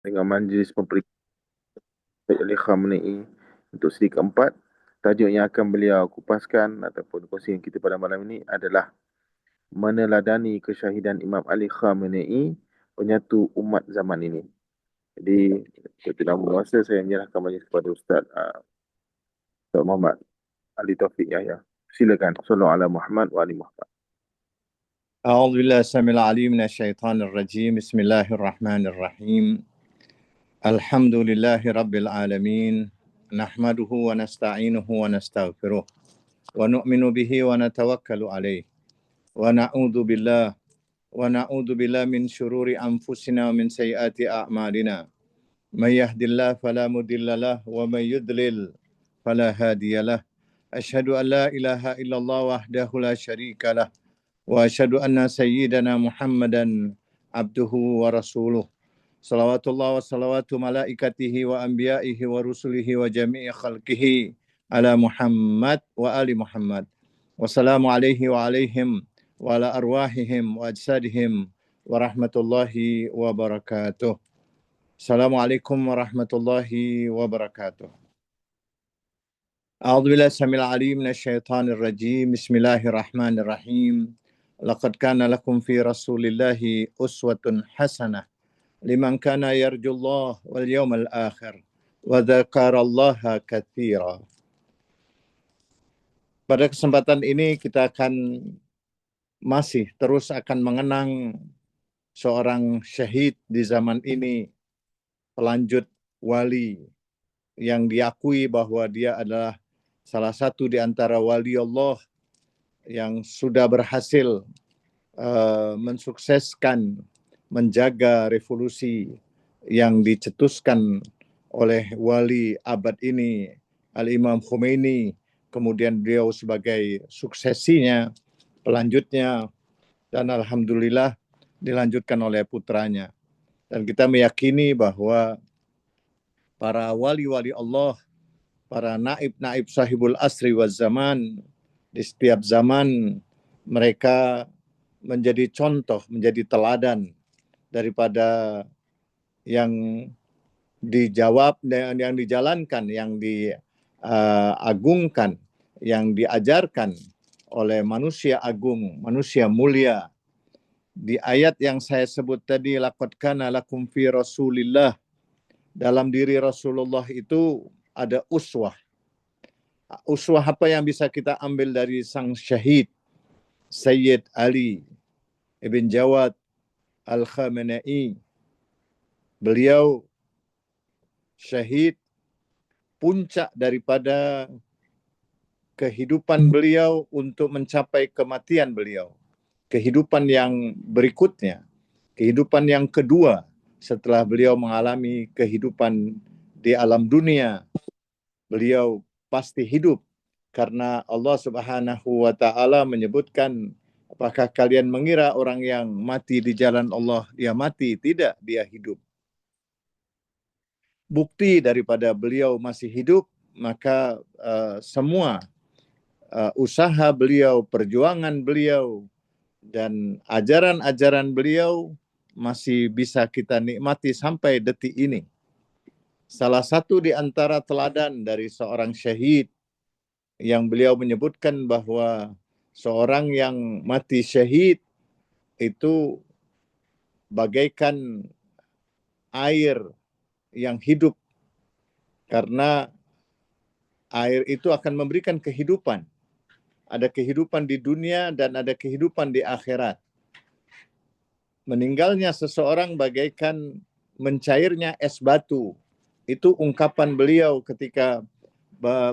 dengan majlis pemeriksaan oleh Khamenei untuk seri keempat. Tajuk yang akan beliau kupaskan ataupun kongsikan kita pada malam ini adalah meneladani kesyahidan Imam Ali Khamenei, penyatu umat zaman ini. Jadi, tidak masa saya menyerahkan majlis kepada Ustaz Muhammad Ali Taufik Yahya. Silakan. Sallallahu ala Muhammad wa ali Muhammad. أعوذ بالله السميع العليم من الشيطان الرجيم بسم الله الرحمن الرحيم الحمد لله رب العالمين نحمده ونستعينه ونستغفره ونؤمن به ونتوكل عليه ونعوذ بالله من شرور أنفسنا ومن سيئات أعمالنا من يهد الله فلا مضل له ومن يضلل فلا هادي له أشهد أن لا إله إلا الله وحده لا شريك له وأشهد أن سيدنا محمدا عبده ورسوله صلوات الله وصلوات ملائكته وأنبيائه ورسله وجميع خلقه على محمد وآل محمد والسلام عليه وعليهم وعلى أرواحهم وأجسادهم ورحمة الله وبركاته. Assalamualaikum warahmatullahi wabarakatuh. A'udzu billahi samil alim minasyaitonir rajim. Bismillahirrahmanirrahim. Laqad kana lakum fi Rasulillahi uswatun hasanah liman kana yarjullah wal yawmal akhir wa dzakarallaha katsira. Pada kesempatan ini kita masih terus akan mengenang seorang syahid di zaman ini, pelanjut wali yang diakui bahwa dia adalah salah satu di antara wali Allah yang sudah berhasil mensukseskan menjaga revolusi yang dicetuskan oleh wali abad ini, Al-Imam Khomeini, kemudian beliau sebagai suksesinya, pelanjutnya, dan alhamdulillah dilanjutkan oleh putranya. Dan kita meyakini bahwa para wali-wali Allah, para naib-naib sahibul asri wa zaman, di setiap zaman mereka menjadi contoh, menjadi teladan daripada yang dijawab, yang dijalankan, yang diagungkan, yang diajarkan oleh manusia agung, manusia mulia. Di ayat yang saya sebut tadi, laqad kana lakum fi Rasulillah, dalam diri Rasulullah itu ada uswah. Uswah apa yang bisa kita ambil dari sang syahid Sayyid Ali ibn Jawad Al-Khamenei? Beliau syahid, puncak daripada kehidupan beliau untuk mencapai kematian beliau. Kehidupan yang berikutnya, kehidupan yang kedua setelah beliau mengalami kehidupan di alam dunia, beliau pasti hidup karena Allah Subhanahu wa taala menyebutkan, apakah kalian mengira orang yang mati di jalan Allah dia mati? Tidak, dia hidup. Bukti daripada beliau masih hidup, maka semua usaha beliau, perjuangan beliau, dan ajaran-ajaran beliau masih bisa kita nikmati sampai detik ini. Salah satu di antara teladan dari seorang syahid yang beliau menyebutkan bahwa seorang yang mati syahid itu bagaikan air yang hidup, karena air itu akan memberikan kehidupan. Ada kehidupan di dunia dan ada kehidupan di akhirat. Meninggalnya seseorang bagaikan mencairnya es batu. Itu ungkapan beliau ketika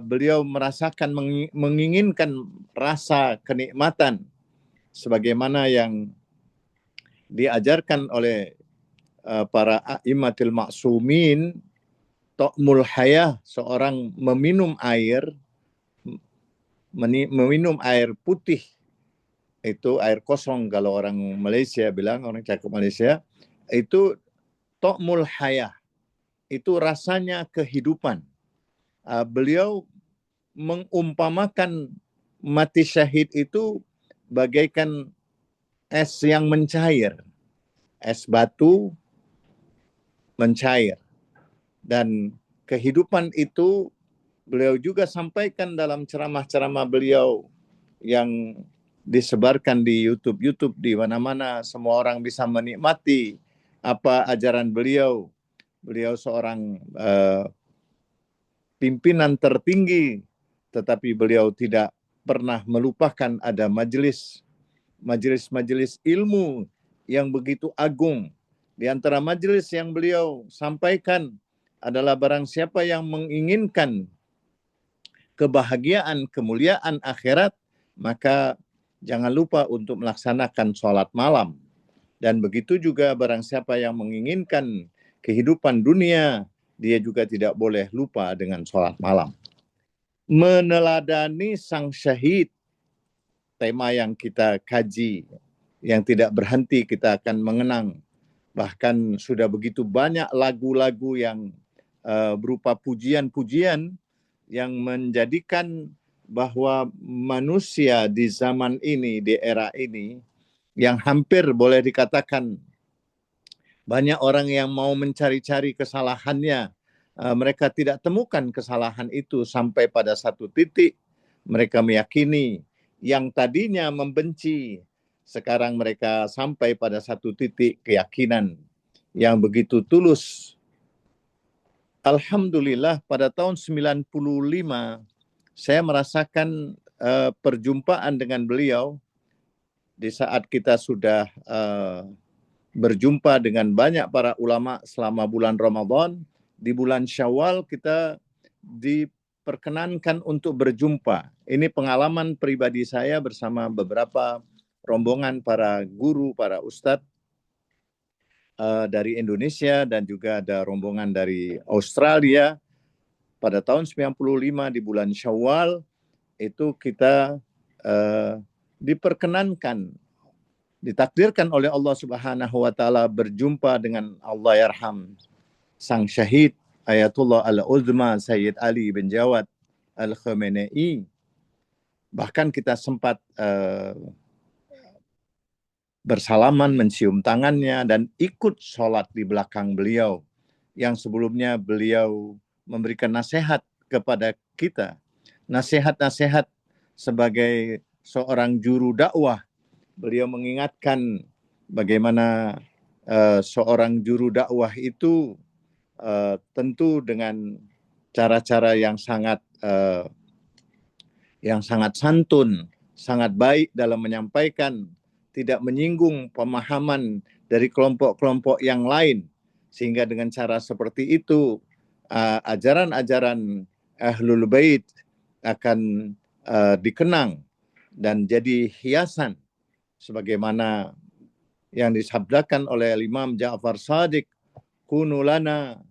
beliau merasakan, menginginkan rasa kenikmatan sebagaimana yang diajarkan oleh para a'immatul ma'sumin. Ta'mul hayah, seorang meminum air putih, itu air kosong kalau orang Malaysia bilang, orang cakap Malaysia, itu ta'mul hayah, itu rasanya kehidupan. Beliau mengumpamakan mati syahid itu bagaikan es yang mencair, es batu mencair. Dan kehidupan itu beliau juga sampaikan dalam ceramah-ceramah beliau yang disebarkan di YouTube di mana-mana, semua orang bisa menikmati apa ajaran beliau. Beliau seorang pimpinan tertinggi, tetapi beliau tidak pernah melupakan ada majelis ilmu yang begitu agung. Di antara majelis yang beliau sampaikan adalah barang siapa yang menginginkan kebahagiaan, kemuliaan akhirat, maka jangan lupa untuk melaksanakan sholat malam. Dan begitu juga barang siapa yang menginginkan kehidupan dunia, dia juga tidak boleh lupa dengan sholat malam. Meneladani sang syahid, tema yang kita kaji, yang tidak berhenti kita akan mengenang. Bahkan sudah begitu banyak lagu-lagu yang berupa pujian-pujian yang menjadikan bahwa manusia di zaman ini, di era ini, yang hampir boleh dikatakan banyak orang yang mau mencari-cari kesalahannya, mereka tidak temukan kesalahan itu sampai pada satu titik mereka meyakini yang tadinya membenci, sekarang mereka sampai pada satu titik keyakinan yang begitu tulus. Alhamdulillah pada tahun 95 saya merasakan perjumpaan dengan beliau di saat kita sudah berjumpa dengan banyak para ulama selama bulan Ramadan. Di bulan Syawal kita diperkenankan untuk berjumpa. Ini pengalaman pribadi saya bersama beberapa rombongan para guru, para ustadz dari Indonesia dan juga ada rombongan dari Australia. Pada tahun 95 di bulan Syawal itu kita diperkenankan, ditakdirkan oleh Allah Subhanahu wa taala berjumpa dengan Allahyarham sang syahid Ayatullah Al-Uzma Sayyid Ali bin Jawad Al-Khamenei. Bahkan kita sempat bersalaman, mencium tangannya dan ikut sholat di belakang beliau yang sebelumnya beliau memberikan nasihat kepada kita, nasihat-nasihat sebagai seorang juru dakwah. Beliau mengingatkan bagaimana seorang juru dakwah itu tentu dengan cara-cara yang sangat santun, sangat baik dalam menyampaikan, tidak menyinggung pemahaman dari kelompok-kelompok yang lain, sehingga dengan cara seperti itu ajaran-ajaran Ahlul Bait akan dikenang dan jadi hiasan sebagaimana yang disabdakan oleh Imam Ja'far Shadiq, kunu lana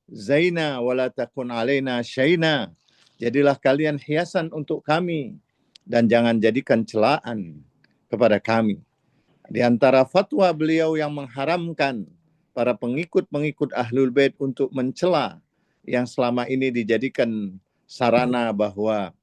zaina wala takun alaina syaina. Jadilah kalian hiasan untuk kami dan jangan jadikan celaan kepada kami. Di antara fatwa beliau yang mengharamkan para pengikut-pengikut Ahlul Bait untuk mencela yang selama ini dijadikan sarana bahwa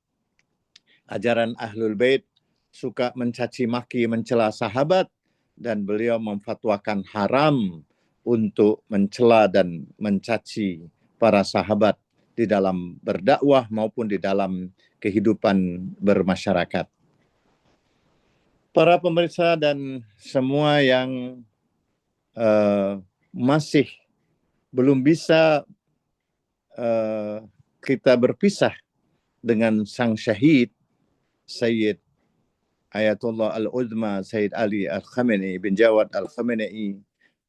ajaran Ahlul Bait suka mencaci maki, mencela sahabat, dan beliau memfatwakan haram untuk mencela dan mencaci para sahabat di dalam berdakwah maupun di dalam kehidupan bermasyarakat. Para pemirsa dan semua yang masih belum bisa kita berpisah dengan sang syahid Sayyid Ayatullah Al-Uzma Sayyid Ali Al-Khamenei bin Jawad Al-Khamenei,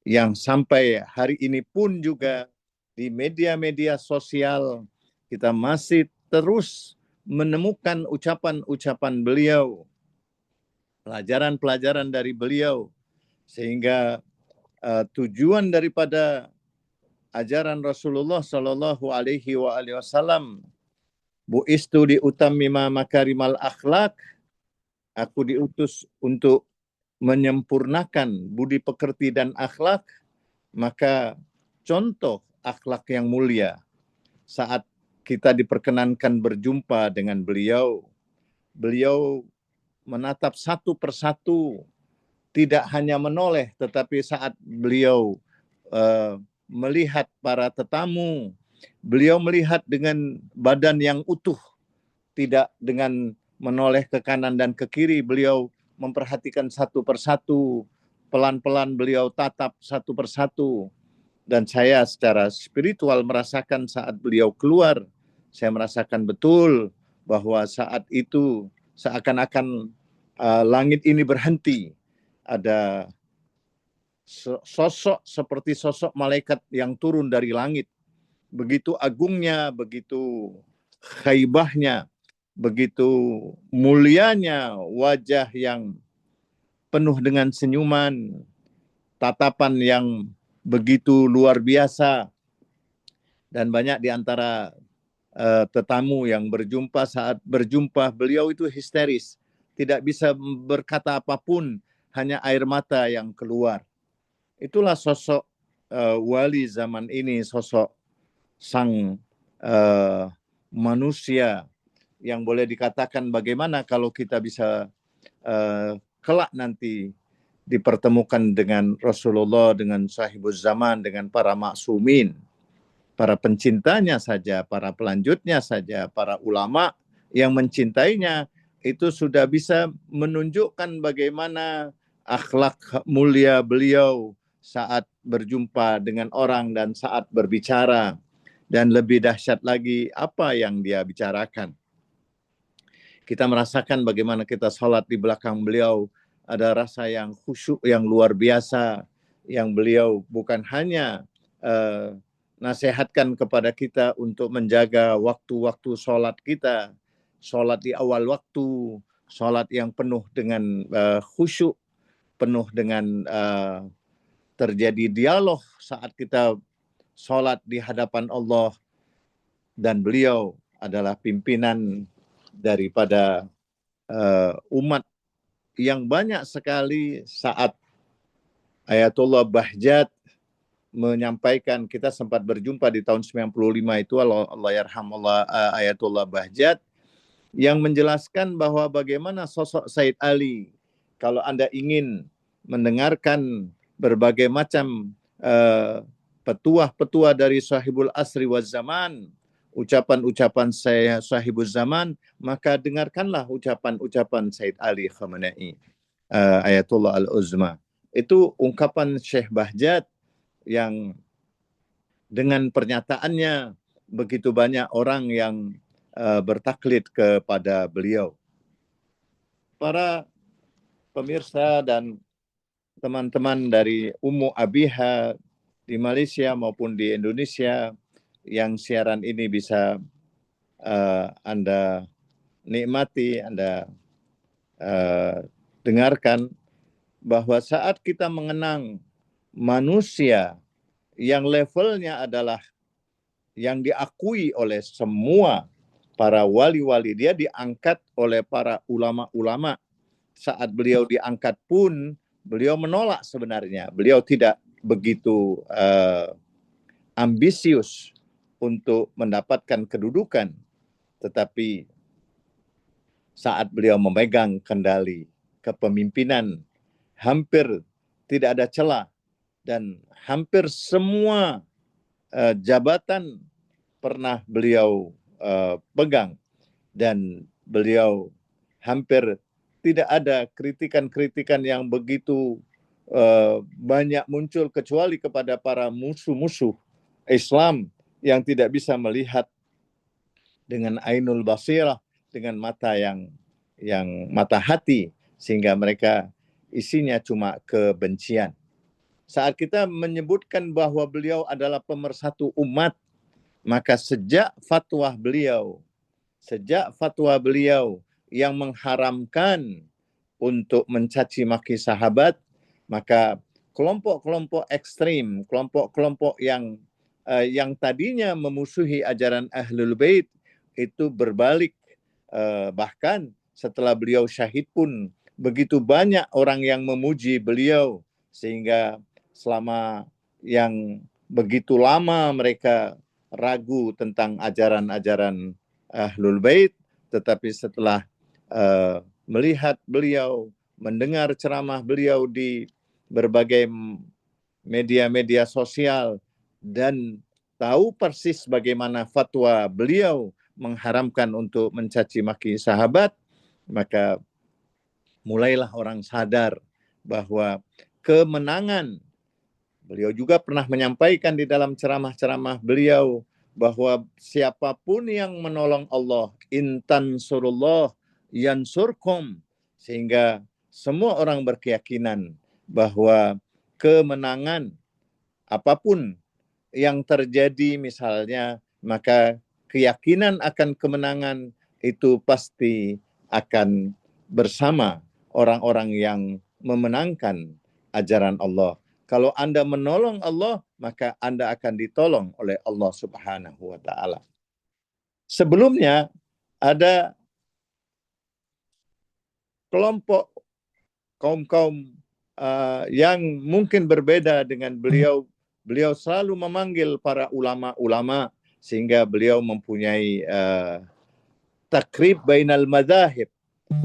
yang sampai hari ini pun juga di media-media sosial kita masih terus menemukan ucapan-ucapan beliau, pelajaran-pelajaran dari beliau, sehingga tujuan daripada ajaran Rasulullah Shallallahu Alaihi Wasallam, bu'istu diutammima makarimal akhlak, aku diutus untuk menyempurnakan budi pekerti dan akhlak, maka contoh akhlak yang mulia saat kita diperkenankan berjumpa dengan beliau, beliau menatap satu persatu, tidak hanya menoleh, tetapi saat beliau melihat para tetamu, beliau melihat dengan badan yang utuh, tidak dengan menoleh ke kanan dan ke kiri. Beliau memperhatikan satu persatu, pelan-pelan beliau tatap satu persatu. Dan saya secara spiritual merasakan saat beliau keluar, saya merasakan betul bahwa saat itu seakan-akan langit ini berhenti. Ada sosok seperti sosok malaikat yang turun dari langit. Begitu agungnya, begitu khaibahnya, begitu mulianya wajah yang penuh dengan senyuman, tatapan yang begitu luar biasa. Dan banyak di antara tetamu yang berjumpa, saat berjumpa beliau itu histeris, tidak bisa berkata apapun, hanya air mata yang keluar. Itulah sosok wali zaman ini, sosok sang manusia yang boleh dikatakan bagaimana kalau kita bisa kelak nanti dipertemukan dengan Rasulullah, dengan sahibuz zaman, dengan para maksumin, para pencintanya saja, para pelanjutnya saja, para ulama yang mencintainya, itu sudah bisa menunjukkan bagaimana akhlak mulia beliau saat berjumpa dengan orang dan saat berbicara. Dan lebih dahsyat lagi apa yang dia bicarakan. Kita merasakan bagaimana kita sholat di belakang beliau, ada rasa yang khusyuk yang luar biasa, yang beliau bukan hanya nasihatkan kepada kita untuk menjaga waktu-waktu sholat kita, sholat di awal waktu, sholat yang penuh dengan khusyuk, penuh dengan terjadi dialog saat kita sholat di hadapan Allah. Dan beliau adalah pimpinan daripada umat yang banyak sekali. Saat Ayatullah Bahjat menyampaikan, kita sempat berjumpa di tahun 95 itu, Allah yarhamullah, Ayatullah Bahjat yang menjelaskan bahwa bagaimana sosok Said Ali. Kalau Anda ingin mendengarkan berbagai macam petuah-petuah dari sahibul asri waz zaman, ucapan-ucapan saya sahibul zaman, maka dengarkanlah ucapan-ucapan Said Ali Khamenei, Ayatullah Al-Uzma. Itu ungkapan Syekh Bahjat yang dengan pernyataannya begitu banyak orang yang bertaklid kepada beliau. Para pemirsa dan teman-teman dari Ummu Abiha di Malaysia maupun di Indonesia yang siaran ini bisa Anda nikmati, Anda dengarkan, bahwa saat kita mengenang manusia yang levelnya adalah yang diakui oleh semua para wali-wali, dia diangkat oleh para ulama-ulama. Saat beliau diangkat pun beliau menolak sebenarnya. Beliau tidak begitu ambisius untuk mendapatkan kedudukan, tetapi saat beliau memegang kendali kepemimpinan, hampir tidak ada celah dan hampir semua jabatan pernah beliau pegang, dan beliau hampir tidak ada kritikan-kritikan yang begitu banyak muncul kecuali kepada para musuh-musuh Islam yang tidak bisa melihat dengan ainul basirah, dengan mata yang mata hati, sehingga mereka isinya cuma kebencian. Saat kita menyebutkan bahwa beliau adalah pemersatu umat, maka sejak fatwa beliau yang mengharamkan untuk mencaci maki sahabat, maka kelompok-kelompok ekstrim, kelompok-kelompok yang tadinya memusuhi ajaran Ahlul Bait itu berbalik. Bahkan setelah beliau syahid pun begitu banyak orang yang memuji beliau, sehingga selama yang begitu lama mereka ragu tentang ajaran-ajaran Ahlul Bait, tetapi setelah melihat beliau, mendengar ceramah beliau di berbagai media-media sosial, dan tahu persis bagaimana fatwa beliau mengharamkan untuk mencaci maki sahabat, maka mulailah orang sadar bahwa kemenangan, beliau juga pernah menyampaikan di dalam ceramah-ceramah beliau bahwa siapapun yang menolong Allah, intan surullah yansurkum, sehingga semua orang berkeyakinan bahwa kemenangan apapun yang terjadi misalnya, maka keyakinan akan kemenangan itu pasti akan bersama orang-orang yang memenangkan ajaran Allah. Kalau Anda menolong Allah, maka Anda akan ditolong oleh Allah Subhanahu wa taala. Sebelumnya ada kelompok kaum-kaum yang mungkin berbeda dengan beliau. Beliau selalu memanggil para ulama-ulama sehingga beliau mempunyai takrib bainal madzahib.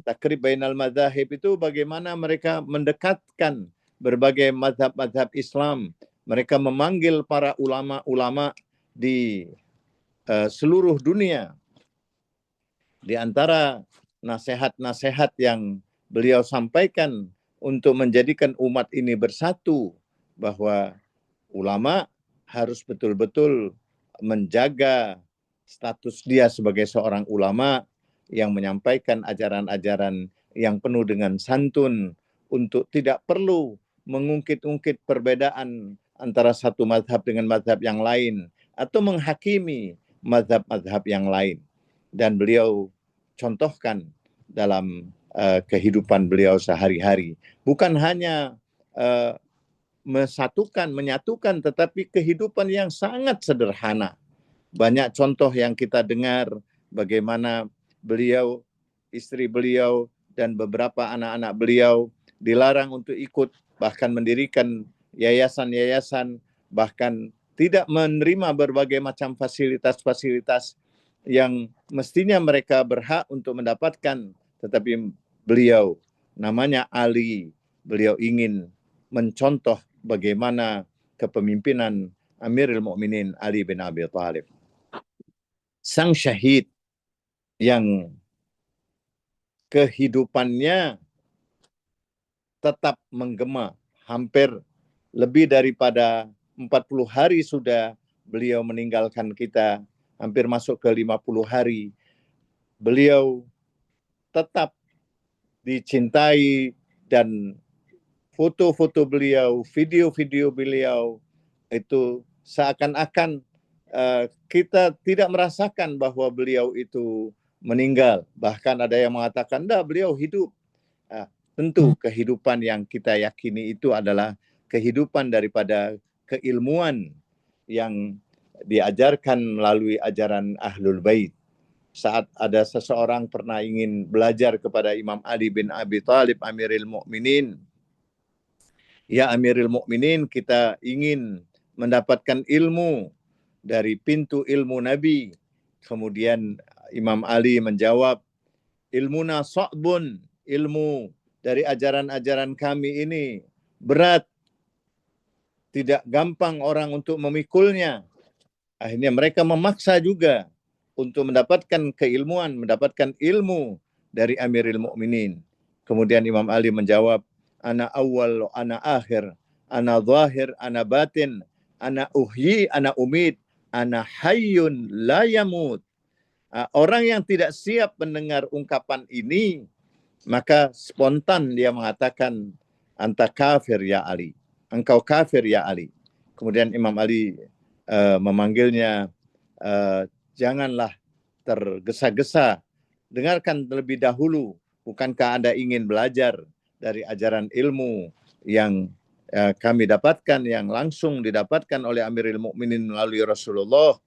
Takrib bainal madzahib itu bagaimana mereka mendekatkan berbagai mazhab-mazhab Islam. Mereka memanggil para ulama-ulama di seluruh dunia. Di antara nasihat-nasihat yang beliau sampaikan untuk menjadikan umat ini bersatu, bahwa ulama harus betul-betul menjaga status dia sebagai seorang ulama yang menyampaikan ajaran-ajaran yang penuh dengan santun, untuk tidak perlu mengungkit-ungkit perbedaan antara satu mazhab dengan mazhab yang lain atau menghakimi mazhab-mazhab yang lain. Dan beliau contohkan dalam kehidupan beliau sehari-hari, bukan hanya menyatukan, tetapi kehidupan yang sangat sederhana. Banyak contoh yang kita dengar bagaimana beliau, istri beliau, dan beberapa anak-anak beliau dilarang untuk ikut, bahkan mendirikan yayasan-yayasan, bahkan tidak menerima berbagai macam fasilitas-fasilitas yang mestinya mereka berhak untuk mendapatkan. Tetapi beliau, namanya Ali, beliau ingin mencontoh bagaimana kepemimpinan Amirul Mukminin Ali bin Abi Thalib, sang syahid yang kehidupannya tetap menggema. Hampir lebih daripada 40 hari sudah beliau meninggalkan kita, hampir masuk ke 50 hari. Beliau tetap dicintai, dan foto-foto beliau, video-video beliau itu seakan-akan kita tidak merasakan bahwa beliau itu meninggal. Bahkan ada yang mengatakan, "Dah, beliau hidup." Tentu kehidupan yang kita yakini itu adalah kehidupan daripada keilmuan yang diajarkan melalui ajaran Ahlul Bait. Saat ada seseorang pernah ingin belajar kepada Imam Ali bin Abi Thalib, Amirul Mukminin, "Ya Amirul Mukminin, kita ingin mendapatkan ilmu dari pintu ilmu Nabi." Kemudian Imam Ali menjawab, "Ilmuna sa'bun." Ilmu dari ajaran-ajaran kami ini berat, tidak gampang orang untuk memikulnya. Akhirnya mereka memaksa juga untuk mendapatkan keilmuan, mendapatkan ilmu dari Amirul Mukminin. Kemudian Imam Ali menjawab, "Ana awal, ana akhir, ana zahir, ana batin, ana uhyi, ana umid, ana hayyun la yamut." Orang yang tidak siap mendengar ungkapan ini, maka spontan dia mengatakan, "Anta kafir ya Ali." Engkau kafir ya Ali. Kemudian Imam Ali memanggilnya, "Janganlah tergesa-gesa. Dengarkan terlebih dahulu. Bukankah Anda ingin belajar dari ajaran ilmu yang kami dapatkan, yang langsung didapatkan oleh Amirul Mukminin melalui Rasulullah?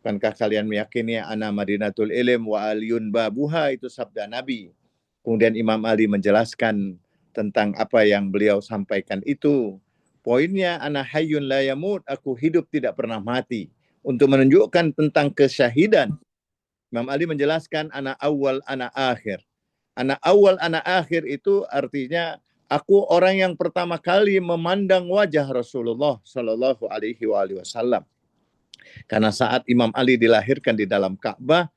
Bukankah kalian meyakini ana Madinatul Ilm wa aliyun babuha?" Itu sabda Nabi. Kemudian Imam Ali menjelaskan tentang apa yang beliau sampaikan itu. Poinnya, ana hayyun la yamut, aku hidup tidak pernah mati. Untuk menunjukkan tentang kesyahidan, Imam Ali menjelaskan ana awal, ana akhir. Ana awal, ana akhir itu artinya aku orang yang pertama kali memandang wajah Rasulullah Shallallahu Alaihi Wasallam. Karena saat Imam Ali dilahirkan di dalam Ka'bah,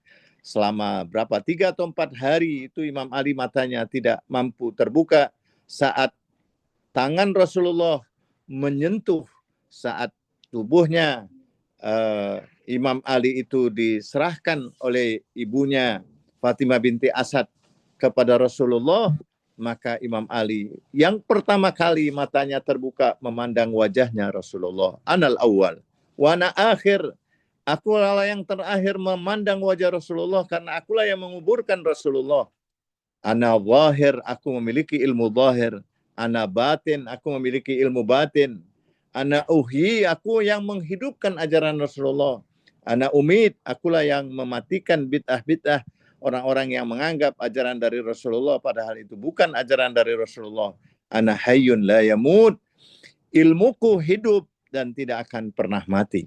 selama berapa 3 atau 4 hari itu Imam Ali matanya tidak mampu terbuka saat tangan Rasulullah menyentuh saat tubuhnya Imam Ali itu diserahkan oleh ibunya Fatimah binti Asad kepada Rasulullah, maka Imam Ali yang pertama kali matanya terbuka memandang wajahnya Rasulullah. Anal awal wa ana akhir. Akulah yang terakhir memandang wajah Rasulullah karena akulah yang menguburkan Rasulullah. Ana zahir, aku memiliki ilmu zahir. Ana batin, aku memiliki ilmu batin. Ana uhyi, aku yang menghidupkan ajaran Rasulullah. Ana umid, akulah yang mematikan bid'ah-bid'ah orang-orang yang menganggap ajaran dari Rasulullah padahal itu bukan ajaran dari Rasulullah. Ana hayyun la yamut, ilmuku hidup dan tidak akan pernah mati.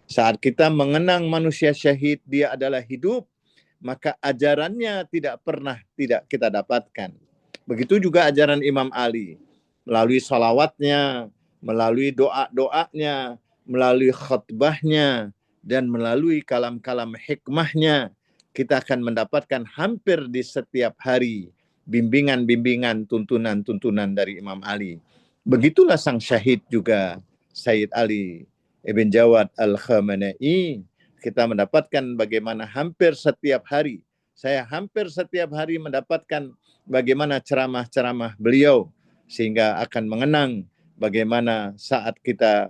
Saat kita mengenang manusia syahid, dia adalah hidup, maka ajarannya tidak pernah tidak kita dapatkan. Begitu juga ajaran Imam Ali. Melalui salawatnya, melalui doa-doanya, melalui khutbahnya, dan melalui kalam-kalam hikmahnya, kita akan mendapatkan hampir di setiap hari bimbingan-bimbingan, tuntunan-tuntunan dari Imam Ali. Begitulah sang syahid juga, Sayyid Ali Ibn Jawad Al-Khamenei. Kita mendapatkan bagaimana hampir setiap hari, saya hampir setiap hari mendapatkan bagaimana ceramah-ceramah beliau, sehingga akan mengenang bagaimana saat kita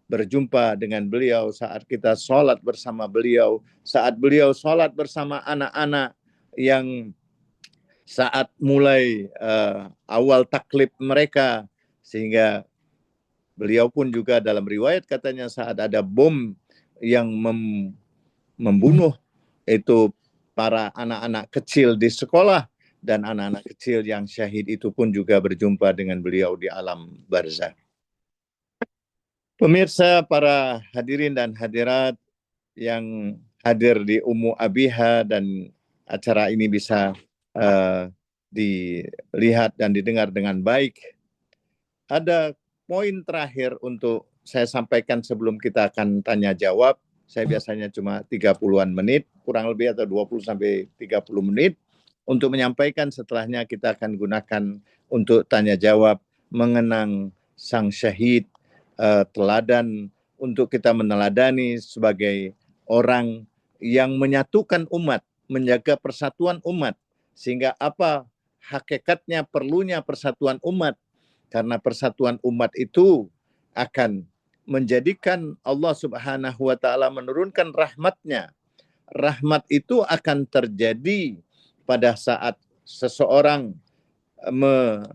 berjumpa dengan beliau, saat kita sholat bersama beliau, saat beliau sholat bersama anak-anak yang saat mulai awal taklib mereka, sehingga beliau pun juga dalam riwayat katanya saat ada bom yang membunuh itu para anak-anak kecil di sekolah, dan anak-anak kecil yang syahid itu pun juga berjumpa dengan beliau di alam barzakh. Pemirsa, para hadirin dan hadirat yang hadir di Ummu Abiha dan acara ini bisa dilihat dan didengar dengan baik. Ada poin terakhir untuk saya sampaikan sebelum kita akan tanya jawab. Saya biasanya cuma 30-an menit, kurang lebih, atau 20 sampai 30 menit untuk menyampaikan. Setelahnya kita akan gunakan untuk tanya jawab mengenang sang syahid, teladan untuk kita meneladani sebagai orang yang menyatukan umat, menjaga persatuan umat. Sehingga apa hakikatnya perlunya persatuan umat? Karena persatuan umat itu akan menjadikan Allah Subhanahu wa Ta'ala menurunkan rahmatnya. Rahmat itu akan terjadi pada saat seseorang menghargai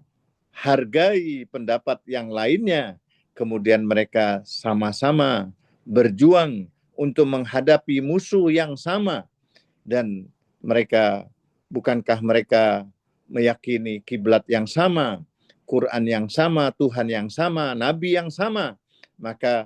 pendapat yang lainnya, kemudian mereka sama-sama berjuang untuk menghadapi musuh yang sama, dan bukankah mereka meyakini kiblat yang sama, Quran yang sama, Tuhan yang sama, Nabi yang sama? Maka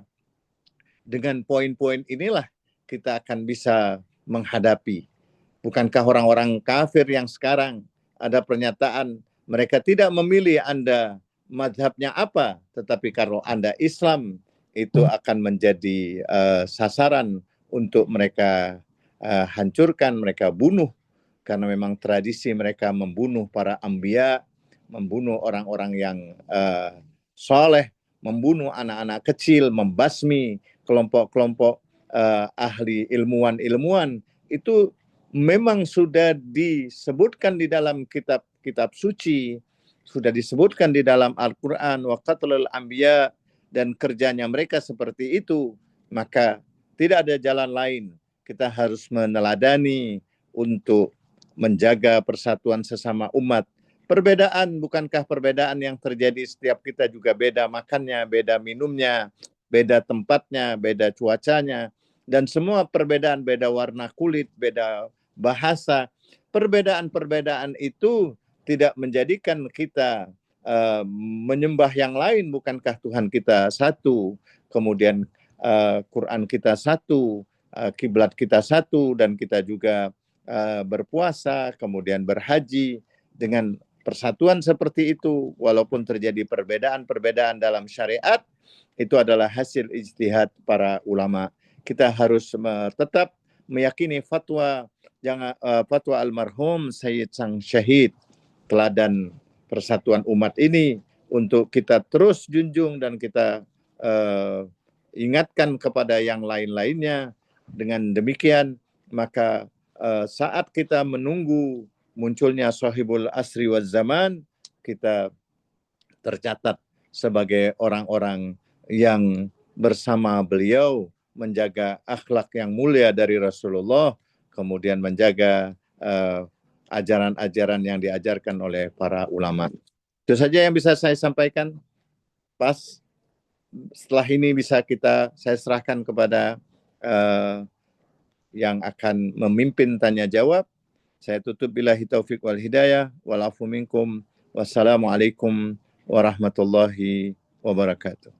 dengan poin-poin inilah kita akan bisa menghadapi. Bukankah orang-orang kafir yang sekarang ada pernyataan mereka tidak memilih Anda mazhabnya apa, tetapi kalau Anda Islam itu akan menjadi sasaran untuk mereka hancurkan, mereka bunuh, karena memang tradisi mereka membunuh para anbiya, membunuh orang-orang yang soleh, membunuh anak-anak kecil, membasmi kelompok-kelompok ahli ilmuwan-ilmuwan. Itu memang sudah disebutkan di dalam kitab-kitab suci, sudah disebutkan di dalam Al-Quran, wa qatlul anbiya, dan kerjanya mereka seperti itu. Maka tidak ada jalan lain, kita harus meneladani untuk menjaga persatuan sesama umat. Perbedaan, bukankah perbedaan yang terjadi setiap kita juga beda makannya, beda minumnya, beda tempatnya, beda cuacanya, dan semua perbedaan, beda warna kulit, beda bahasa. Perbedaan-perbedaan itu tidak menjadikan kita menyembah yang lain. Bukankah Tuhan kita satu, kemudian Quran kita satu, kiblat kita satu, dan kita juga berpuasa, kemudian berhaji dengan persatuan seperti itu, walaupun terjadi perbedaan-perbedaan dalam syariat, itu adalah hasil ijtihad para ulama. Kita harus tetap meyakini fatwa almarhum Sayyid Sang Syahid, teladan persatuan umat ini, untuk kita terus junjung dan kita ingatkan kepada yang lain-lainnya. Dengan demikian, maka saat kita menunggu munculnya sahibul asri waz zaman, kita tercatat sebagai orang-orang yang bersama beliau menjaga akhlak yang mulia dari Rasulullah, kemudian menjaga ajaran-ajaran yang diajarkan oleh para ulama. Itu saja yang bisa saya sampaikan. Pas setelah ini bisa saya serahkan kepada yang akan memimpin tanya jawab. Saya tutup billahi taufik wal hidayah. Walafu minkum. Wassalamualaikum warahmatullahi wabarakatuh.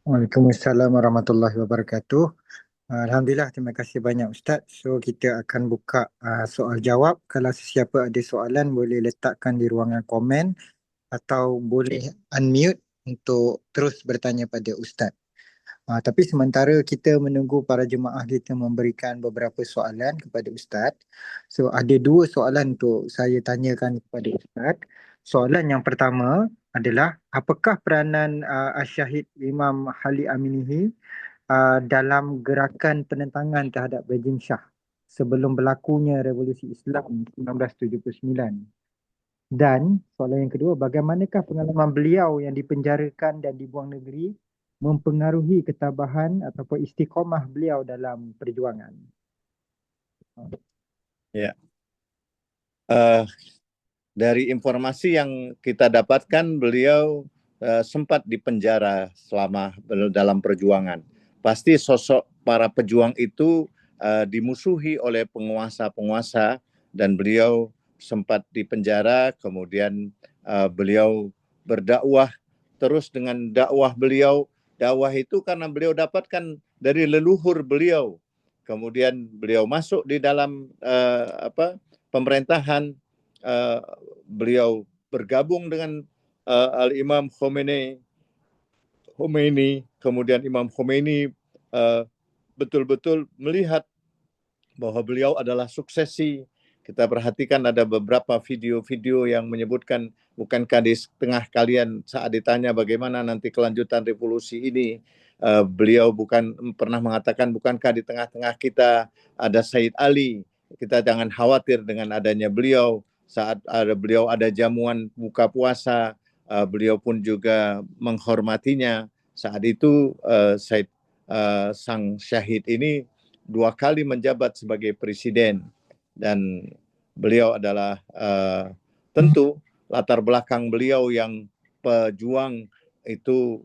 Waalaikumsalam warahmatullahi wabarakatuh. Alhamdulillah, terima kasih banyak Ustaz. So kita akan buka soal jawab. Kalau sesiapa ada soalan boleh letakkan di ruangan komen atau boleh unmute untuk terus bertanya pada Ustaz. Tapi sementara kita menunggu para jemaah kita memberikan beberapa soalan kepada Ustaz. So ada dua soalan untuk saya tanyakan kepada Ustaz. Soalan yang pertama adalah apakah peranan Asy-Syahid Imam Ali Aminihi dalam gerakan penentangan terhadap rejim Shah sebelum berlakunya Revolusi Islam 1979? Dan soalan yang kedua, bagaimanakah pengalaman beliau yang dipenjarakan dan dibuang negeri mempengaruhi ketabahan ataupun istiqamah beliau dalam perjuangan? Ya. Dari informasi yang kita dapatkan, beliau sempat dipenjara selama dalam perjuangan. Pasti sosok para pejuang itu dimusuhi oleh penguasa-penguasa, dan beliau sempat dipenjara. Kemudian beliau berdakwah terus dengan dakwah beliau. Dakwah itu karena beliau dapatkan dari leluhur beliau. Kemudian beliau masuk di dalam pemerintahan. Beliau bergabung dengan Al-Imam Khomeini. Kemudian Imam Khomeini betul-betul melihat bahwa beliau adalah suksesi. Kita perhatikan ada beberapa video-video yang menyebutkan, bukankah di tengah kalian saat ditanya bagaimana nanti kelanjutan revolusi ini, beliau pernah mengatakan, bukankah di tengah-tengah kita ada Sayyid Ali, kita jangan khawatir dengan adanya beliau. Saat beliau ada jamuan buka puasa, beliau pun juga menghormatinya. Saat itu Said Sang Syahid ini 2 kali menjabat sebagai presiden, dan beliau adalah tentu latar belakang beliau yang pejuang itu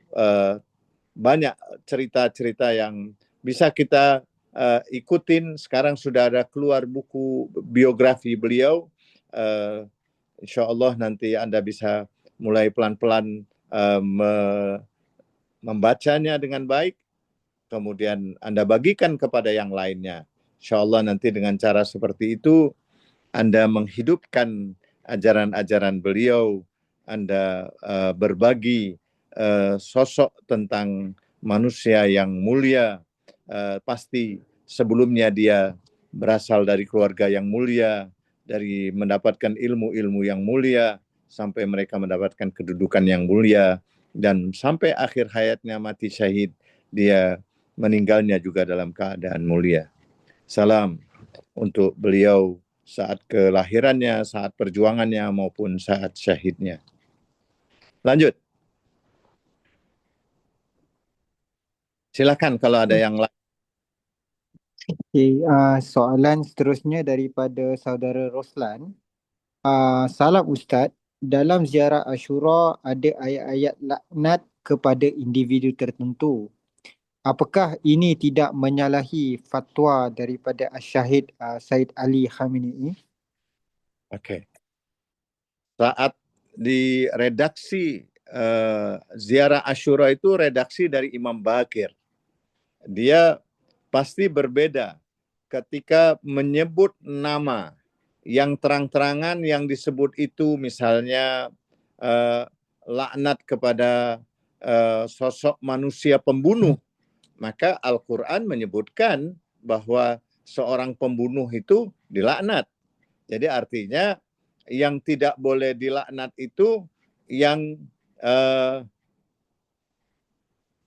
banyak cerita-cerita yang bisa kita ikutin. Sekarang sudah ada keluar buku biografi beliau. Insya Allah nanti Anda bisa mulai pelan-pelan membacanya dengan baik, kemudian Anda bagikan kepada yang lainnya. Insya Allah nanti dengan cara seperti itu Anda menghidupkan ajaran-ajaran beliau. Anda berbagi sosok tentang manusia yang mulia. Pasti sebelumnya dia berasal dari keluarga yang mulia, dari mendapatkan ilmu-ilmu yang mulia, sampai mereka mendapatkan kedudukan yang mulia, dan sampai akhir hayatnya mati syahid, dia meninggalnya juga dalam keadaan mulia. Salam untuk beliau saat kelahirannya, saat perjuangannya, maupun saat syahidnya. Lanjut. Silakan kalau ada yang lain. Soalan seterusnya daripada saudara Roslan. Salam Ustaz, dalam ziarah Ashura ada ayat-ayat laknat kepada individu tertentu. Apakah ini tidak menyalahi fatwa daripada Asy-Syahid Said Ali Khamenei? Okey. Saat di redaksi ziarah Ashura itu redaksi dari Imam Baqir. Dia pasti berbeda ketika menyebut nama yang terang-terangan yang disebut itu misalnya laknat kepada sosok manusia pembunuh, maka Al-Quran menyebutkan bahwa seorang pembunuh itu dilaknat. Jadi artinya yang tidak boleh dilaknat itu yang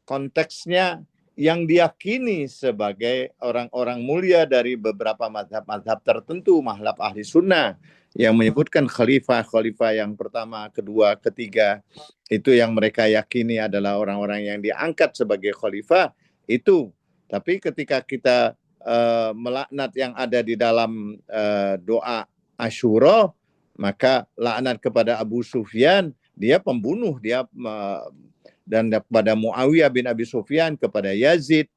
konteksnya yang diyakini sebagai orang-orang mulia dari beberapa mazhab-mazhab tertentu, mazhab ahli sunnah, yang menyebutkan khalifah yang pertama, kedua, ketiga, itu yang mereka yakini adalah orang-orang yang diangkat sebagai khalifah, itu. Tapi ketika kita melaknat yang ada di dalam doa Asyura, maka laknat kepada Abu Sufyan, dia pembunuh, dia dan kepada Muawiyah bin Abi Sufyan, kepada Yazid,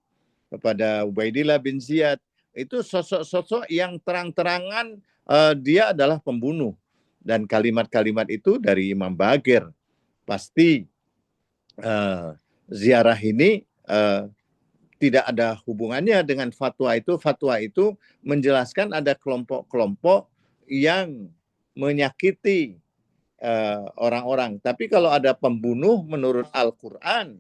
kepada Ubaidillah bin Ziyad, itu sosok-sosok yang terang-terangan dia adalah pembunuh. Dan kalimat-kalimat itu dari Imam Baqir. Pasti ziarah ini tidak ada hubungannya dengan fatwa itu. Fatwa itu menjelaskan ada kelompok-kelompok yang menyakiti orang-orang. Tapi kalau ada pembunuh menurut Al-Quran,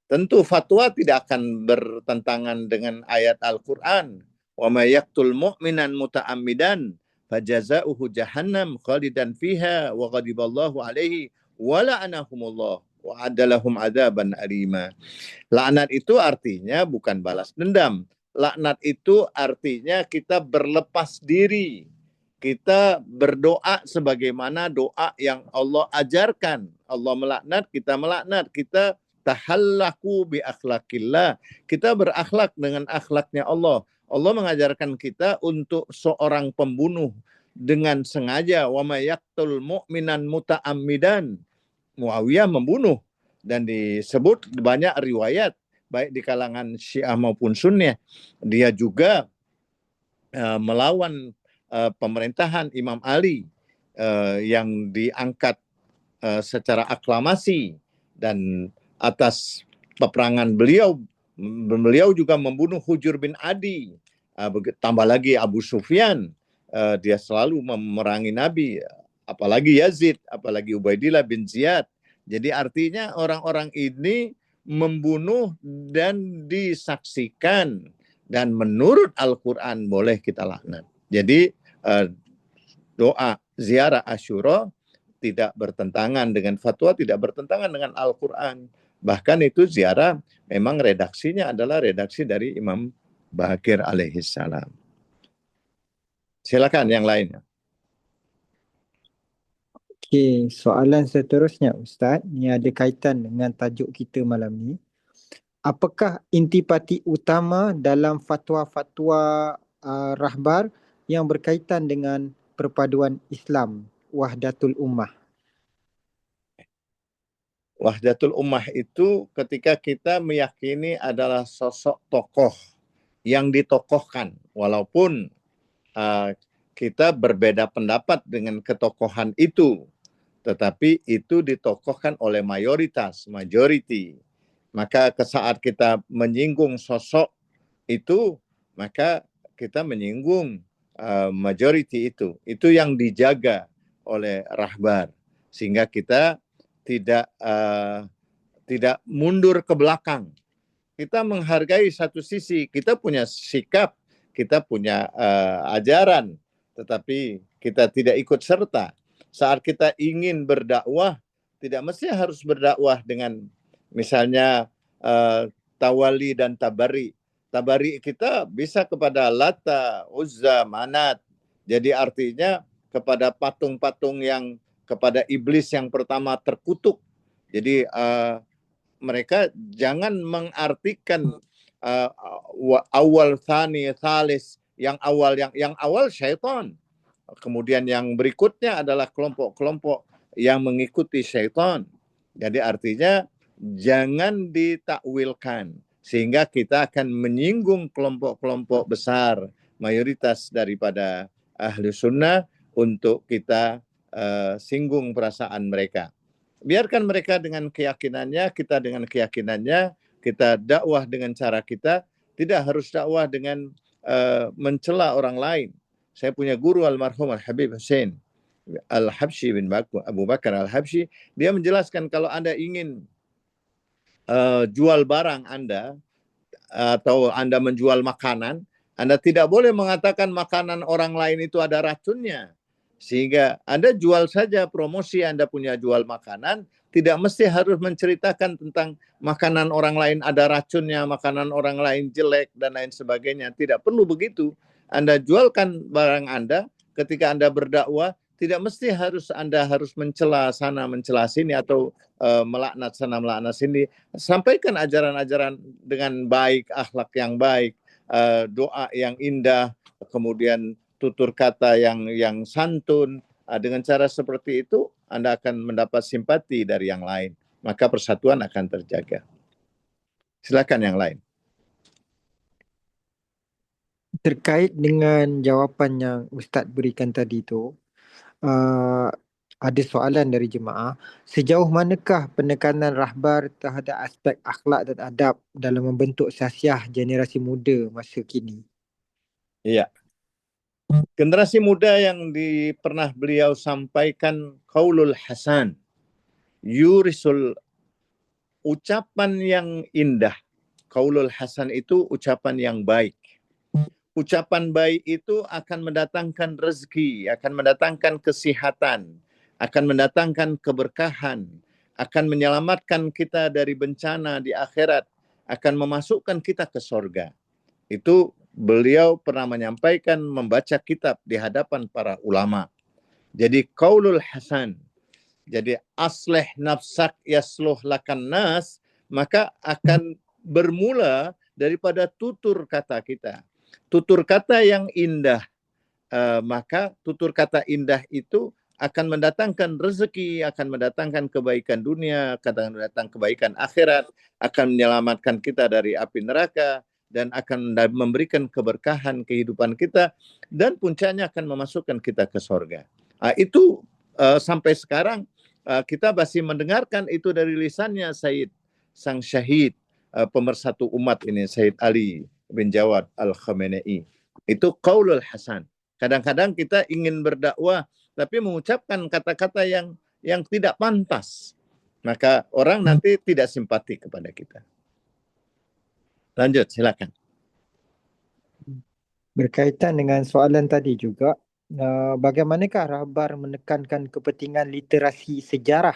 tentu fatwa tidak akan bertentangan dengan ayat Al-Quran. Wa may yaqtul mu'minan muta'ammidan fajaza'uhu jahannam khalidan fiha wa ghadiballahu alaihi wa la'anahumullah wa adalahum adzaban alima. Laknat itu artinya bukan balas dendam. Laknat itu artinya kita berlepas diri. Kita berdoa sebagaimana doa yang Allah ajarkan. Allah melaknat, kita tahallaku bi akhlakillah. Kita berakhlak dengan akhlaknya Allah. Allah mengajarkan kita untuk seorang pembunuh dengan sengaja, wa may yaqtul mu'minan muta'ammidan. Muawiyah membunuh, dan disebut banyak riwayat baik di kalangan Syiah maupun Sunnah, dia juga melawan pemerintahan Imam Ali yang diangkat secara aklamasi, dan atas peperangan beliau juga membunuh Hujur bin Adi, tambah lagi Abu Sufyan, dia selalu memerangi Nabi, apalagi Yazid, apalagi Ubaidillah bin Ziyad. Jadi artinya orang-orang ini membunuh dan disaksikan, dan menurut Al-Quran boleh kita laknat. Jadi doa ziarah Asyura tidak bertentangan dengan fatwa, tidak bertentangan dengan Al-Quran. Bahkan itu ziarah memang redaksinya adalah redaksi dari Imam Baqir alaihissalam. Silakan yang lainnya. Okey, soalan seterusnya Ustaz, ini ada kaitan dengan tajuk kita malam ni. Apakah intipati utama dalam fatwa-fatwa rahbar yang berkaitan dengan perpaduan Islam, Wahdatul Ummah? Wahdatul Ummah itu ketika kita meyakini adalah sosok tokoh yang ditokohkan, walaupun kita berbeda pendapat dengan ketokohan itu, tetapi itu ditokohkan oleh mayoritas, majority. Maka saat kita menyinggung sosok itu, maka kita menyinggung majority itu. Itu yang dijaga oleh rahbar, sehingga kita tidak mundur ke belakang. Kita menghargai satu sisi, kita punya sikap, kita punya ajaran, tetapi kita tidak ikut serta. Saat kita ingin berdakwah, tidak mesti harus berdakwah dengan misalnya Tawali dan Tabari. Tabari kita bisa kepada Lata, Uzza, Manat. Jadi artinya kepada patung-patung yang, kepada iblis yang pertama terkutuk. Jadi mereka jangan mengartikan awal, thani, thalis, yang awal syaitan. Kemudian yang berikutnya adalah kelompok-kelompok yang mengikuti syaitan. Jadi artinya jangan ditakwilkan, sehingga kita akan menyinggung kelompok-kelompok besar, mayoritas daripada ahli sunnah, untuk kita singgung perasaan mereka. Biarkan mereka dengan keyakinannya, kita dengan keyakinannya, kita dakwah dengan cara kita, tidak harus dakwah dengan mencela orang lain. Saya punya guru almarhum Al-Habib Hussein Al-Habsyi bin Abu Bakar Al-Habsyi. Dia menjelaskan kalau Anda ingin jual barang Anda atau Anda menjual makanan, Anda tidak boleh mengatakan makanan orang lain itu ada racunnya. Sehingga Anda jual saja promosi Anda punya jual makanan, tidak mesti harus menceritakan tentang makanan orang lain ada racunnya, makanan orang lain jelek, dan lain sebagainya. Tidak perlu begitu. Anda jualkan barang Anda ketika Anda berdakwah, tidak mesti Anda harus mencela sana, mencela sini, atau melaknat sana, melaknat sini. Sampaikan ajaran-ajaran dengan baik, akhlak yang baik, doa yang indah, kemudian tutur kata yang santun. Dengan cara seperti itu Anda akan mendapat simpati dari yang lain, maka persatuan akan terjaga. Silakan yang lain. Terkait dengan jawapan yang Ustaz berikan tadi tu, ada soalan dari jemaah. Sejauh manakah penekanan rahbar terhadap aspek akhlak dan adab dalam membentuk sasiah generasi muda masa kini? Iya. Generasi muda yang pernah beliau sampaikan qaulul hasan, yurisul, ucapan yang indah. Qaulul hasan itu ucapan yang baik. Ucapan baik itu akan mendatangkan rezeki, akan mendatangkan kesehatan, akan mendatangkan keberkahan, akan menyelamatkan kita dari bencana di akhirat, akan memasukkan kita ke surga. Itu beliau pernah menyampaikan membaca kitab di hadapan para ulama. Jadi qaulul hasan. Jadi aslih nafsak yasluh lakan nas, maka akan bermula daripada tutur kata kita. Tutur kata yang indah, maka tutur kata indah itu akan mendatangkan rezeki, akan mendatangkan kebaikan dunia, akan mendatangkan kebaikan akhirat, akan menyelamatkan kita dari api neraka, dan akan memberikan keberkahan kehidupan kita, dan puncaknya akan memasukkan kita ke surga. Itu sampai sekarang kita masih mendengarkan itu dari lisannya Sayyid sang syahid, pemersatu umat ini, Sayyid Ali bin Jawad Al-Khamenei. Itu qaulul hasan. Kadang-kadang kita ingin berdakwah tapi mengucapkan kata-kata yang tidak pantas, maka orang nanti tidak simpati kepada kita. Lanjut, silakan. Berkaitan dengan soalan tadi juga, bagaimanakah rahbar menekankan kepentingan literasi sejarah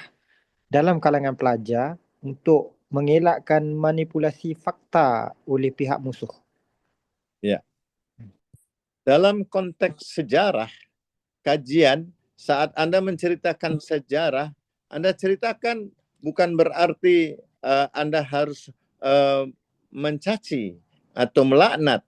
dalam kalangan pelajar untuk mengelakkan manipulasi fakta oleh pihak musuh? Ya. Dalam konteks sejarah, kajian, saat Anda menceritakan sejarah, Anda ceritakan bukan berarti Anda harus mencaci atau melaknat.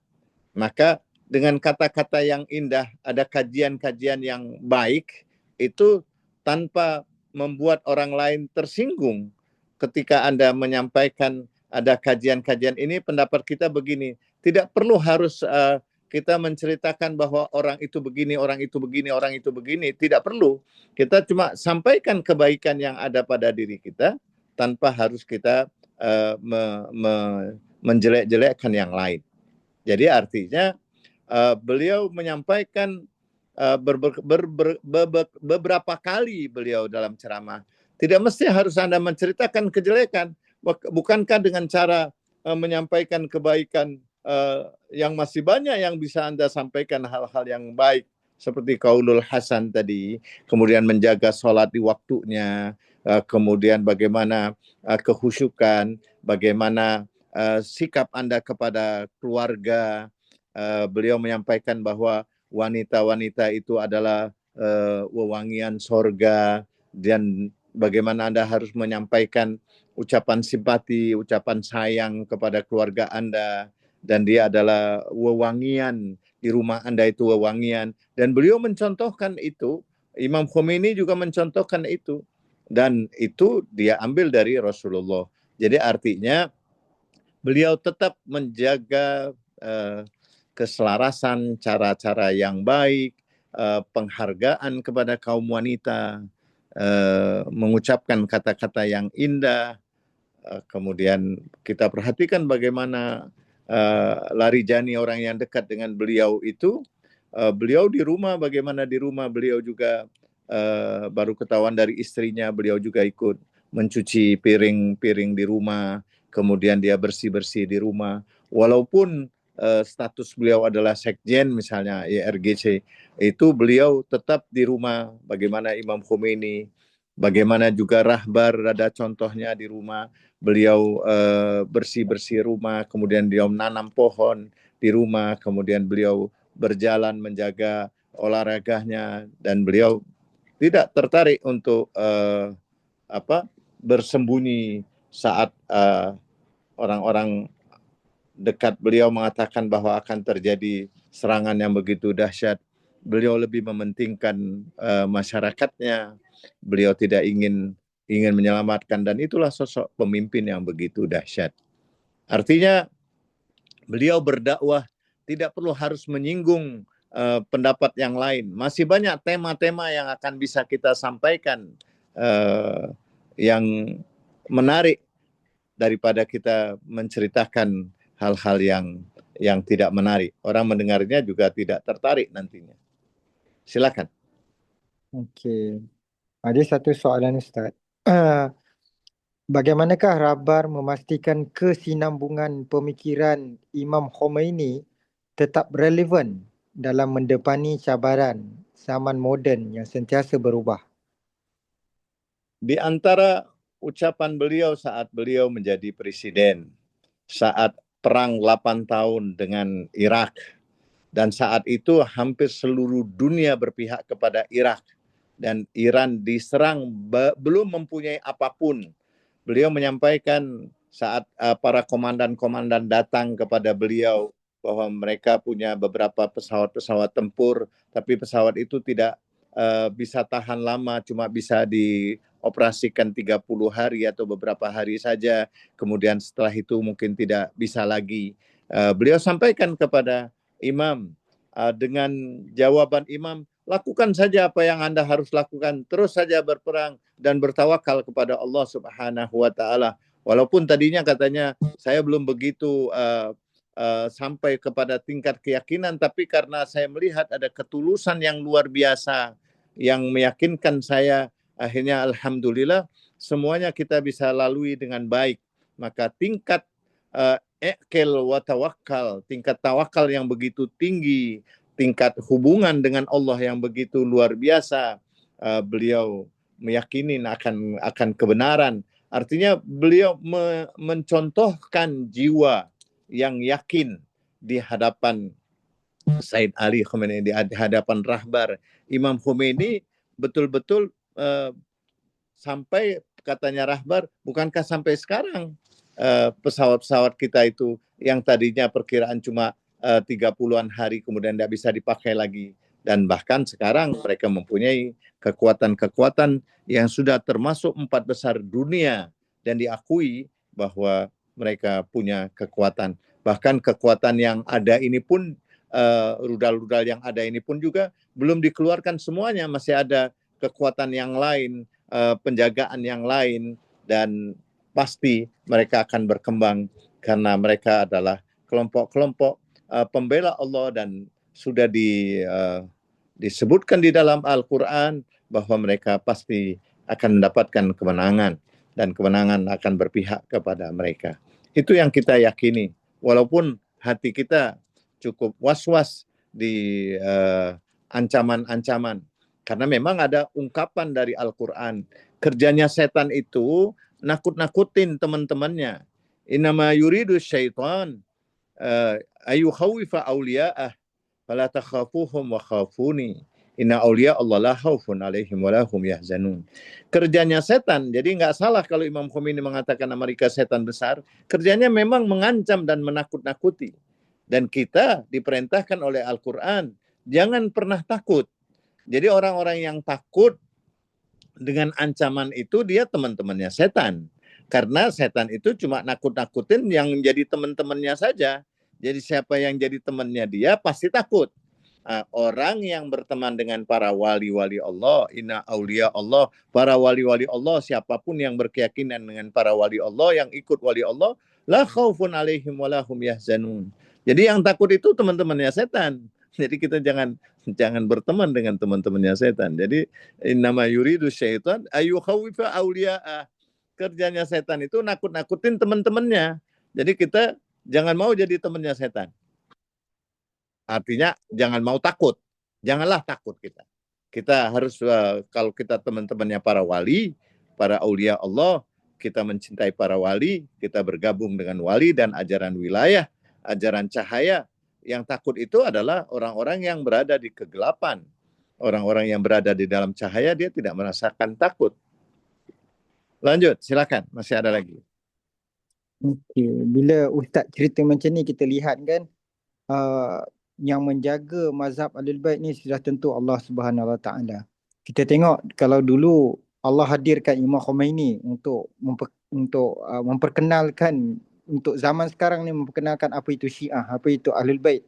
Maka dengan kata-kata yang indah, ada kajian-kajian yang baik, itu tanpa membuat orang lain tersinggung. Ketika Anda menyampaikan ada kajian-kajian ini, pendapat kita begini. Tidak perlu harus kita menceritakan bahwa orang itu begini, orang itu begini, orang itu begini. Tidak perlu. Kita cuma sampaikan kebaikan yang ada pada diri kita tanpa harus kita menjelek-jelekkan yang lain. Jadi artinya beliau menyampaikan beberapa kali beliau dalam ceramah. Tidak mesti harus Anda menceritakan kejelekan. Bukankah dengan cara menyampaikan kebaikan yang masih banyak yang bisa Anda sampaikan hal-hal yang baik seperti qaulul hasan tadi, kemudian menjaga sholat di waktunya, kemudian bagaimana kehusyukan, bagaimana sikap Anda kepada keluarga. Beliau menyampaikan bahwa wanita-wanita itu adalah wewangian sorga, dan bagaimana Anda harus menyampaikan ucapan simpati, ucapan sayang kepada keluarga Anda, dan dia adalah wewangian, di rumah Anda itu wewangian. Dan beliau mencontohkan itu, Imam Khomeini juga mencontohkan itu, dan itu dia ambil dari Rasulullah. Jadi artinya beliau tetap menjaga keselarasan, cara-cara yang baik, penghargaan kepada kaum wanita, mengucapkan kata-kata yang indah. Kemudian kita perhatikan bagaimana Larijani, orang yang dekat dengan beliau itu, beliau di rumah, bagaimana di rumah beliau juga baru ketahuan dari istrinya, beliau juga ikut mencuci piring-piring di rumah, kemudian dia bersih-bersih di rumah. Walaupun status beliau adalah sekjen misalnya IRGC, itu beliau tetap di rumah. Bagaimana Imam Khomeini, bagaimana juga Rahbar, ada contohnya di rumah. Beliau bersih-bersih rumah, kemudian beliau menanam pohon di rumah, kemudian beliau berjalan menjaga olahraganya, dan beliau tidak tertarik untuk bersembunyi saat orang-orang dekat beliau mengatakan bahwa akan terjadi serangan yang begitu dahsyat. Beliau lebih mementingkan masyarakatnya. Beliau tidak ingin menyelamatkan, dan itulah sosok pemimpin yang begitu dahsyat. Artinya beliau berdakwah tidak perlu harus menyinggung pendapat yang lain. Masih banyak tema-tema yang akan bisa kita sampaikan yang menarik daripada kita menceritakan hal-hal yang tidak menarik. Orang mendengarnya juga tidak tertarik nantinya. Silakan. Okey. Ada satu soalan Ustaz. Bagaimanakah Rahbar memastikan kesinambungan pemikiran Imam Khomeini tetap relevan dalam mendepani cabaran zaman moden yang sentiasa berubah? Di antara ucapan beliau saat beliau menjadi presiden, saat perang 8 tahun dengan Irak, dan saat itu hampir seluruh dunia berpihak kepada Irak, dan Iran diserang belum mempunyai apapun. Beliau menyampaikan saat para komandan-komandan datang kepada beliau bahwa mereka punya beberapa pesawat-pesawat tempur, tapi pesawat itu tidak bisa tahan lama, cuma bisa dioperasikan 30 hari atau beberapa hari saja, kemudian setelah itu mungkin tidak bisa lagi. Beliau sampaikan kepada Imam dengan jawaban Imam, lakukan saja apa yang Anda harus lakukan, terus saja berperang dan bertawakal kepada Allah Subhanahu wa taala. Walaupun tadinya katanya saya belum begitu sampai kepada tingkat keyakinan, tapi karena saya melihat ada ketulusan yang luar biasa yang meyakinkan saya, akhirnya alhamdulillah semuanya kita bisa lalui dengan baik. Maka tingkat ekel wa tawakkal, tingkat tawakal yang begitu tinggi, tingkat hubungan dengan Allah yang begitu luar biasa, beliau meyakini akan kebenaran. Artinya beliau mencontohkan jiwa yang yakin di hadapan Said Ali Khomeini, di hadapan Rahbar Imam Khomeini, betul-betul sampai katanya Rahbar, bukankah sampai sekarang pesawat-pesawat kita itu yang tadinya perkiraan cuma 30-an hari kemudian tidak bisa dipakai lagi, dan bahkan sekarang mereka mempunyai kekuatan-kekuatan yang sudah termasuk 4 besar dunia dan diakui bahwa mereka punya kekuatan. Bahkan kekuatan yang ada ini pun, rudal-rudal yang ada ini pun juga belum dikeluarkan semuanya, masih ada kekuatan yang lain, penjagaan yang lain, dan pasti mereka akan berkembang karena mereka adalah kelompok-kelompok pembela Allah, dan sudah disebutkan di dalam Al-Quran bahwa mereka pasti akan mendapatkan kemenangan, dan kemenangan akan berpihak kepada mereka. Itu yang kita yakini, walaupun hati kita cukup was-was di ancaman-ancaman, karena memang ada ungkapan dari Al-Quran, kerjanya setan itu nakut-nakutin teman-temannya. Innama yuridu syaitan ayu khawifa awliya'ah fala takhafuhum wa khafuni inna awliya Allah la khaufun alaihim wa lahum yahzanun. Kerjanya setan, jadi nggak salah kalau Imam Khomeini mengatakan Amerika setan besar. Kerjanya memang mengancam dan menakut-nakuti, dan kita diperintahkan oleh Al-Quran jangan pernah takut. Jadi orang-orang yang takut dengan ancaman itu dia teman-temannya setan. Karena setan itu cuma nakut-nakutin yang jadi teman-temannya saja. Jadi siapa yang jadi temannya dia pasti takut. Orang yang berteman dengan para wali-wali Allah, inna auliya Allah, para wali-wali Allah, siapapun yang berkeyakinan dengan para wali Allah, yang ikut wali Allah, la khaufun alaihim wa lahum yahzanun. Jadi yang takut itu teman-temannya setan. Jadi kita jangan berteman dengan teman-temannya setan. Jadi innama yuridu syaitan ayyukhawifa awliya'ah. Kerjanya setan itu nakut-nakutin teman-temannya. Jadi kita jangan mau jadi temannya setan. Artinya jangan mau takut. Janganlah takut kita. Kita harus kalau kita teman-temannya para wali, para aulia Allah, kita mencintai para wali, kita bergabung dengan wali dan ajaran wilayah, ajaran cahaya. Yang takut itu adalah orang-orang yang berada di kegelapan. Orang-orang yang berada di dalam cahaya, dia tidak merasakan takut. Lanjut, silakan. Masih ada lagi. Okey, bila Ustaz cerita macam ni kita lihat kan yang menjaga mazhab Ahlul Bait ni sudah tentu Allah Subhanahu Wa Taala. Kita tengok kalau dulu Allah hadirkan Imam Khomeini untuk memperkenalkan, untuk zaman sekarang ni memperkenalkan apa itu Syiah, apa itu Ahlul Bait.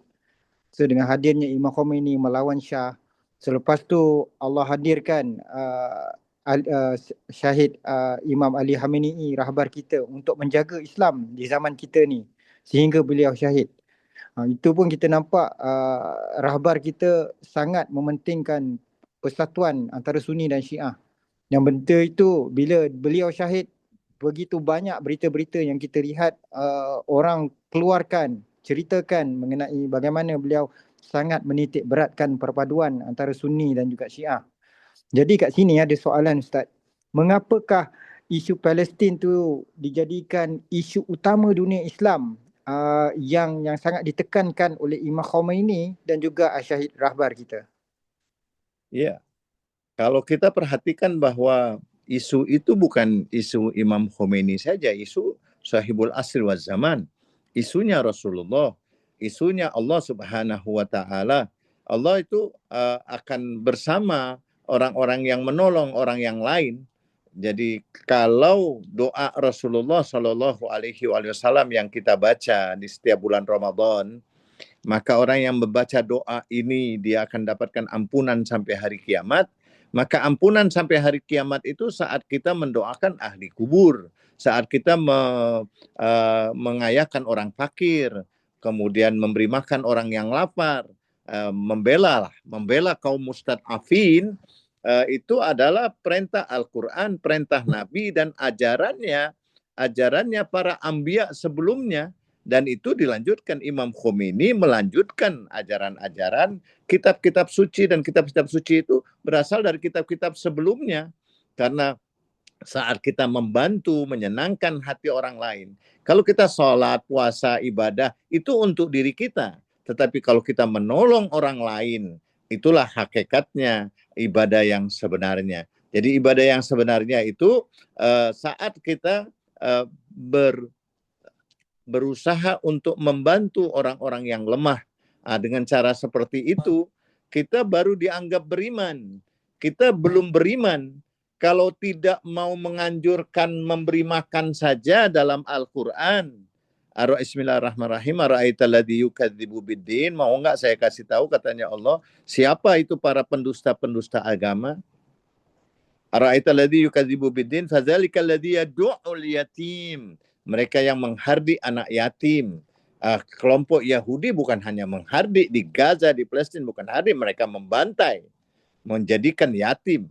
So dengan hadirnya Imam Khomeini melawan Shah, selepas tu Allah hadirkan Syahid Imam Ali Khamenei, rahbar kita, untuk menjaga Islam di zaman kita ni sehingga beliau syahid. Itu pun kita nampak rahbar kita sangat mementingkan persatuan antara Sunni dan Syiah. Yang benda itu bila beliau syahid, begitu banyak berita-berita yang kita lihat orang keluarkan, ceritakan mengenai bagaimana beliau sangat menitik beratkan perpaduan antara Sunni dan juga Syiah. Jadi kat sini ada soalan Ustaz. Mengapakah isu Palestin tu dijadikan isu utama dunia Islam yang sangat ditekankan oleh Imam Khomeini dan juga Syahid rahbar kita? Ya, kalau kita perhatikan bahwa isu itu bukan isu Imam Khomeini saja, isu sahibul asr wal zaman, isunya Rasulullah, isunya Allah Subhanahu Wa Taala. Allah itu akan bersama orang-orang yang menolong orang yang lain. Jadi kalau doa Rasulullah Shallallahu Alaihi Wasallam yang kita baca di setiap bulan Ramadan, maka orang yang membaca doa ini dia akan dapatkan ampunan sampai hari kiamat. Maka ampunan sampai hari kiamat itu saat kita mendoakan ahli kubur, saat kita mengayakan orang fakir, kemudian memberi makan orang yang lapar, membela kaum mustad'afin. Itu adalah perintah Al-Quran, perintah Nabi dan ajarannya para anbiya sebelumnya. Dan itu dilanjutkan Imam Khomeini melanjutkan ajaran-ajaran kitab-kitab suci, dan kitab-kitab suci itu berasal dari kitab-kitab sebelumnya. Karena saat kita membantu, menyenangkan hati orang lain, kalau kita sholat, puasa, ibadah, itu untuk diri kita. Tetapi kalau kita menolong orang lain, itulah hakikatnya ibadah yang sebenarnya. Jadi ibadah yang sebenarnya itu saat kita berusaha untuk membantu orang-orang yang lemah. Dengan cara seperti itu, kita baru dianggap beriman. Kita belum beriman kalau tidak mau menganjurkan memberi makan saja dalam Al-Quran. Bismillahirrahmanirrahim. Ara'aitalladzi yukadzibu biddin. Mau enggak saya kasih tahu, katanya Allah, siapa itu para pendusta-pendusta agama? Ara'aitalladzi yukadzibu biddin fadzalikal ladzi yad'ul yatim. Mereka yang menghardik anak yatim. Kelompok Yahudi bukan hanya menghardik di Gaza, di Palestina, bukan hardik, mereka membantai, menjadikan yatim.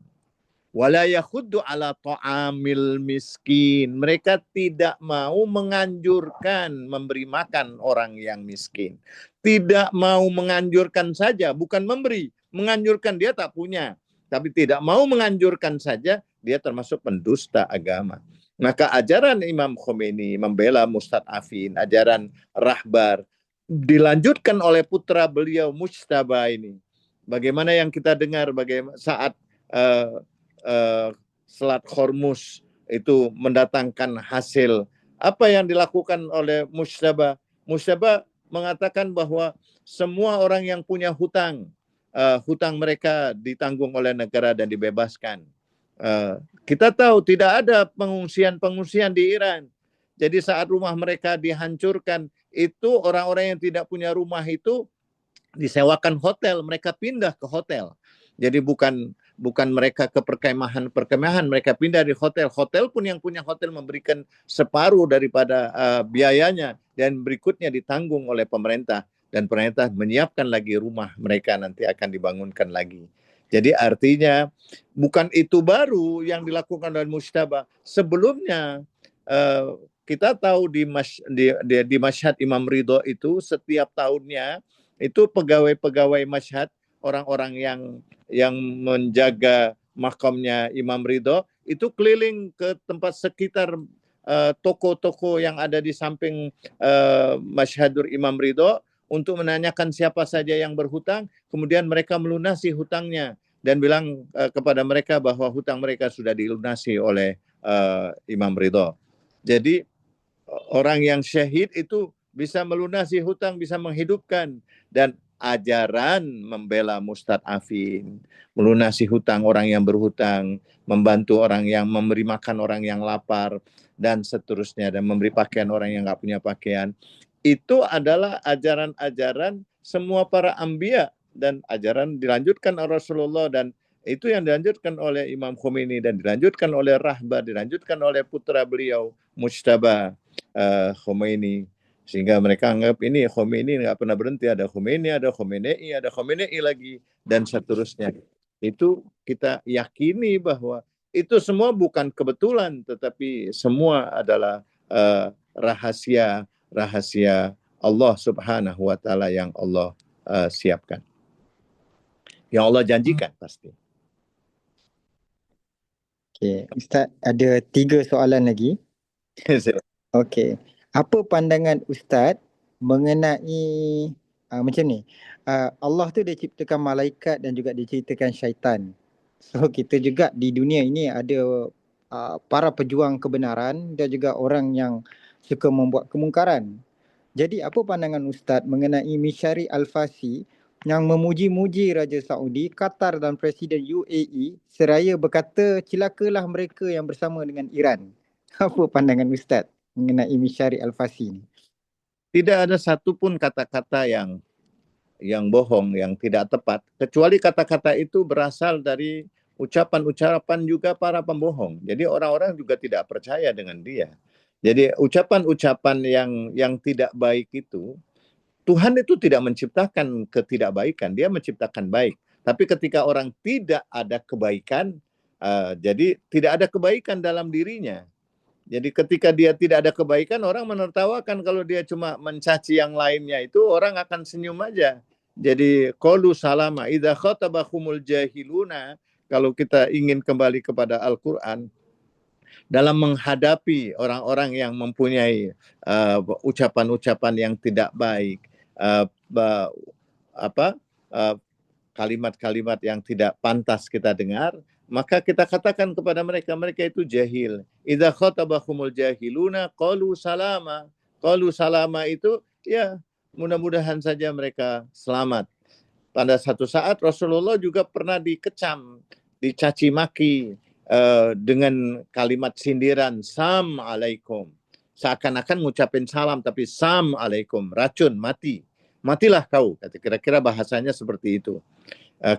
Wala yakhuddu ala ta'amil miskin. Mereka tidak mau menganjurkan memberi makan orang yang miskin. Tidak mau menganjurkan saja, bukan memberi. Menganjurkan, dia tak punya. Tapi tidak mau menganjurkan saja, dia termasuk pendusta agama. Maka ajaran Imam Khomeini membela mustad'afin, ajaran rahbar, dilanjutkan oleh putra beliau Mujtaba ini. Bagaimana yang kita dengar bagaimana saat Selat Hormuz itu mendatangkan hasil, apa yang dilakukan oleh Mujtaba? Mujtaba mengatakan bahwa semua orang yang punya hutang, hutang mereka ditanggung oleh negara dan dibebaskan. Kita tahu tidak ada pengungsian di Iran. Jadi saat rumah mereka dihancurkan, itu orang-orang yang tidak punya rumah itu disewakan hotel, mereka pindah ke hotel. Jadi bukan mereka ke perkemahan, mereka pindah di hotel. Hotel pun yang punya hotel memberikan separuh daripada biayanya, dan berikutnya ditanggung oleh pemerintah. dan perintah menyiapkan lagi rumah mereka nanti akan dibangunkan lagi. Jadi artinya bukan itu baru yang dilakukan oleh Mujtaba. Sebelumnya kita tahu di Mashhad Imam Ridho itu setiap tahunnya itu pegawai-pegawai Mashhad, orang-orang yang menjaga makamnya Imam Ridho itu keliling ke tempat sekitar toko-toko yang ada di samping Mashhadur Imam Ridho untuk menanyakan siapa saja yang berhutang, kemudian mereka melunasi hutangnya dan bilang kepada mereka bahwa hutang mereka sudah dilunasi oleh Imam Ridho. Jadi orang yang syahid itu bisa melunasi hutang, bisa menghidupkan, dan ajaran membela mustad'afin, melunasi hutang orang yang berhutang, membantu orang yang memberi makan orang yang lapar, dan seterusnya, dan memberi pakaian orang yang nggak punya pakaian. Itu adalah ajaran-ajaran semua para anbiya, dan ajaran dilanjutkan oleh Rasulullah, dan itu yang dilanjutkan oleh Imam Khomeini, dan dilanjutkan oleh Rahbar, dilanjutkan oleh putra beliau Mujtaba Khomeini, sehingga mereka anggap ini Khomeini nggak pernah berhenti, ada Khomeini, ada Khomeinei, ada Khomeinei lagi, dan seterusnya. Itu kita yakini bahwa itu semua bukan kebetulan, tetapi semua adalah rahasia Allah Subhanahu wa Ta'ala yang Allah siapkan, yang Allah janjikan pasti. Okey, Ustaz, ada 3 soalan lagi. Okey. Apa pandangan Ustaz mengenai macam ni? Allah tu dia ciptakan malaikat dan juga dia ciptakan syaitan. So kita juga di dunia ini ada para pejuang kebenaran dan juga orang yang suka membuat kemungkaran. Jadi apa pandangan Ustaz mengenai Mishari Al-Fasi yang memuji-muji Raja Saudi, Qatar dan Presiden UAE seraya berkata celakalah mereka yang bersama dengan Iran. Apa pandangan Ustaz mengenai Mishari Al-Fasi ni? Tidak ada satupun kata-kata yang bohong, yang tidak tepat, kecuali kata-kata itu berasal dari ucapan-ucapan juga para pembohong. Jadi orang-orang juga tidak percaya dengan dia. Jadi ucapan-ucapan yang tidak baik itu, Tuhan itu tidak menciptakan ketidakbaikan, dia menciptakan baik. Tapi ketika orang tidak ada kebaikan, jadi tidak ada kebaikan dalam dirinya. Jadi ketika dia tidak ada kebaikan, orang menertawakan. Kalau dia cuma mencaci yang lainnya, itu orang akan senyum aja. Jadi qalu salama idza khatabahumul jahiluna, kalau kita ingin kembali kepada Al-Qur'an, dalam menghadapi orang-orang yang mempunyai ucapan-ucapan yang tidak baik, kalimat-kalimat yang tidak pantas kita dengar, maka kita katakan kepada mereka, mereka itu jahil. Idza khatabahumul jahiluna qalu salama. Qalu salama itu ya mudah-mudahan saja mereka selamat. Pada satu saat Rasulullah juga pernah dikecam, dicaci maki dengan kalimat sindiran, Sam alaikum. Seakan-akan ngucapin salam, tapi Sam alaikum, racun, mati. Matilah kau, kira-kira bahasanya seperti itu.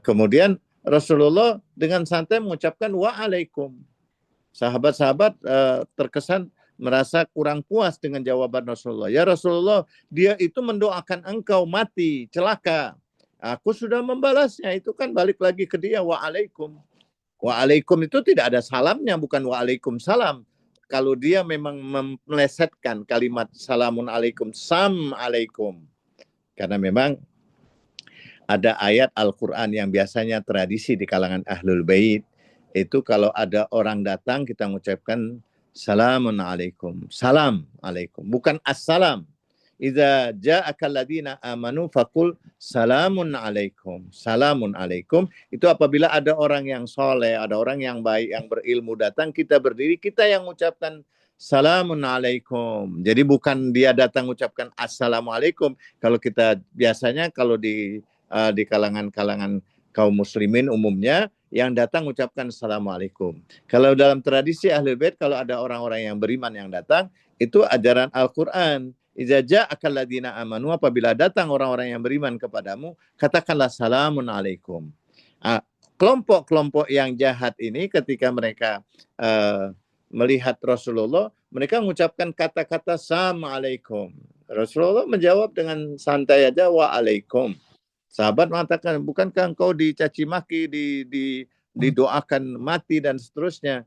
Kemudian Rasulullah dengan santai mengucapkan wa'alaikum. Sahabat-sahabat terkesan merasa kurang puas dengan jawaban Rasulullah. Ya Rasulullah, dia itu mendoakan engkau mati, celaka. Aku sudah membalasnya, itu kan balik lagi ke dia, wa'alaikum. Wa'alaikum itu tidak ada salamnya, bukan wa'alaikumsalam. Kalau dia memang melesetkan kalimat salamun alaikum, sam alaikum. Karena memang ada ayat Al-Quran yang biasanya tradisi di kalangan Ahlul Bait, itu kalau ada orang datang kita mengucapkan salamun alaikum, salam alaikum, bukan assalam. Idza ja'aka alladziina amanu faqul salamun alaikum. Salamun alaikum itu apabila ada orang yang soleh, ada orang yang baik, yang berilmu datang, kita berdiri, kita yang mengucapkan salamun alaikum. Jadi bukan dia datang mengucapkan assalamualaikum. Kalau kita biasanya kalau di kalangan kaum muslimin umumnya yang datang mengucapkan assalamualaikum. Kalau dalam tradisi Ahlul Bait, kalau ada orang-orang yang beriman yang datang, itu ajaran Al-Quran. Idza ja'aka alladziina amanu, apabila datang orang-orang yang beriman kepadamu, katakanlah salamun alaikum. Kelompok-kelompok yang jahat ini ketika mereka melihat Rasulullah, mereka mengucapkan kata-kata assalamualaikum. Rasulullah menjawab dengan santai aja, waalaikum. Sahabat mengatakan, bukankah engkau dicaci maki, didoakan mati dan seterusnya?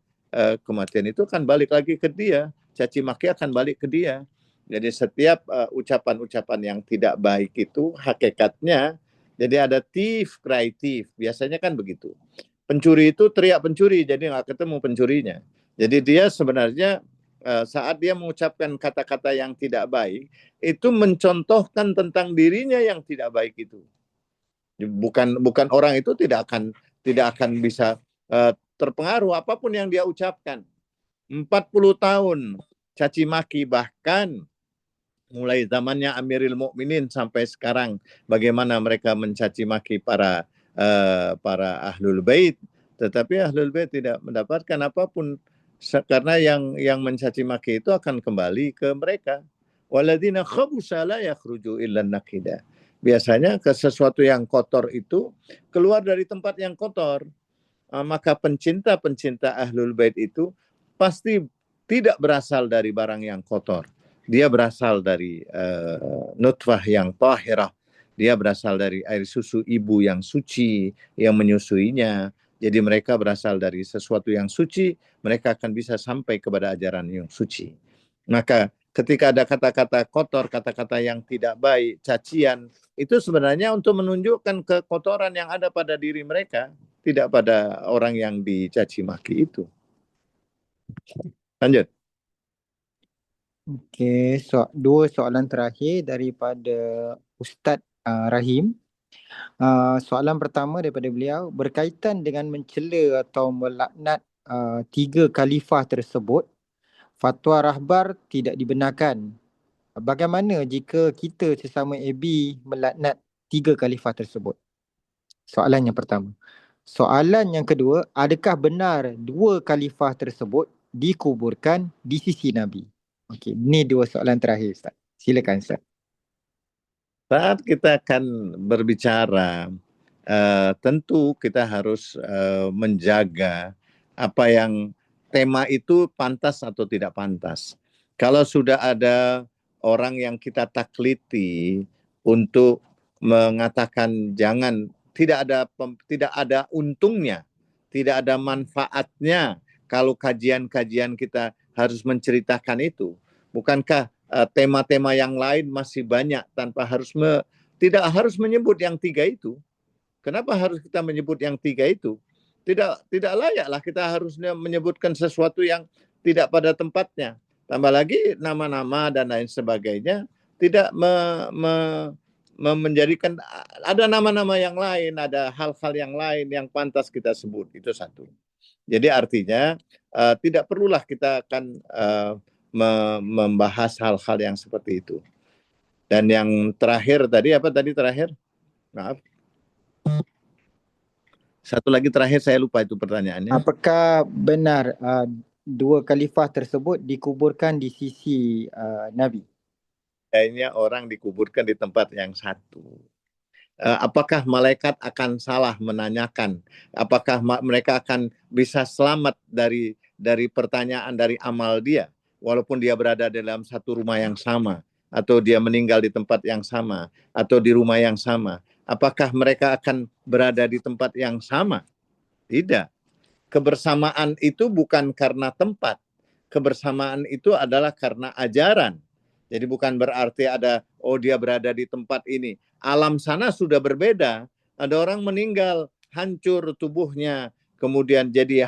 Kematian itu akan balik lagi ke dia, caci maki akan balik ke dia. Jadi setiap ucapan-ucapan yang tidak baik itu hakikatnya, jadi ada thief, cry thief, biasanya kan begitu. Pencuri itu teriak pencuri, jadi nggak ketemu pencurinya. Jadi dia sebenarnya saat dia mengucapkan kata-kata yang tidak baik, itu mencontohkan tentang dirinya yang tidak baik itu. Bukan orang itu tidak akan bisa terpengaruh apapun yang dia ucapkan. 40 tahun caci maki, bahkan mulai zamannya Amirul Mukminin sampai sekarang bagaimana mereka mencaci maki para ahlul bait, tetapi ahlul bait tidak mendapatkan apapun karena yang mencaci maki itu akan kembali ke mereka. Waladina khabusa la yakhruju illa nakida. Biasanya ke sesuatu yang kotor itu keluar dari tempat yang kotor. Maka pencinta-pencinta ahlul bait itu pasti tidak berasal dari barang yang kotor. Dia berasal dari nutfah yang tahirah. Dia berasal dari air susu ibu yang suci, yang menyusuinya. Jadi mereka berasal dari sesuatu yang suci, mereka akan bisa sampai kepada ajaran yang suci. Maka ketika ada kata-kata kotor, kata-kata yang tidak baik, cacian, itu sebenarnya untuk menunjukkan kekotoran yang ada pada diri mereka, tidak pada orang yang dicaci maki itu. Lanjut. Okey, dua soalan terakhir daripada Ustaz Rahim. Soalan pertama daripada beliau berkaitan dengan mencela atau melaknat tiga khalifah tersebut. Fatwa rahbar tidak dibenarkan. Bagaimana jika kita sesama AB melaknat tiga khalifah tersebut? Soalan yang pertama. Soalan yang kedua, adakah benar dua khalifah tersebut dikuburkan di sisi Nabi? Okey, ini dua soalan terakhir Ustaz. Silakan Ustaz. Saat kita akan berbicara, tentu kita harus menjaga apa yang tema itu pantas atau tidak pantas. Kalau sudah ada orang yang kita takliti untuk mengatakan jangan, tidak ada untungnya, tidak ada manfaatnya kalau kajian-kajian kita harus menceritakan itu. Bukankah tema-tema yang lain masih banyak tanpa tidak harus menyebut yang tiga itu? Kenapa harus kita menyebut yang tiga itu? Tidak layaklah kita harusnya menyebutkan sesuatu yang tidak pada tempatnya. Tambah lagi nama-nama dan lain sebagainya tidak menjadikan ada nama-nama yang lain, ada hal-hal yang lain yang pantas kita sebut. Itu satu. Jadi artinya tidak perlulah kita akan membahas hal-hal yang seperti itu. Dan yang terakhir tadi apa tadi terakhir? Maaf. Satu lagi terakhir saya lupa itu pertanyaannya. Apakah benar dua khalifah tersebut dikuburkan di sisi Nabi? Kayaknya orang dikuburkan di tempat yang satu. Apakah malaikat akan salah menanyakan? Apakah mereka akan bisa selamat dari pertanyaan dari amal dia, walaupun dia berada dalam satu rumah yang sama, atau dia meninggal di tempat yang sama, atau di rumah yang sama? Apakah mereka akan berada di tempat yang sama? Tidak. Kebersamaan itu bukan karena tempat. Kebersamaan itu adalah karena ajaran. Jadi bukan berarti dia berada di tempat ini. Alam sana sudah berbeda. Ada orang meninggal, hancur tubuhnya, kemudian jadi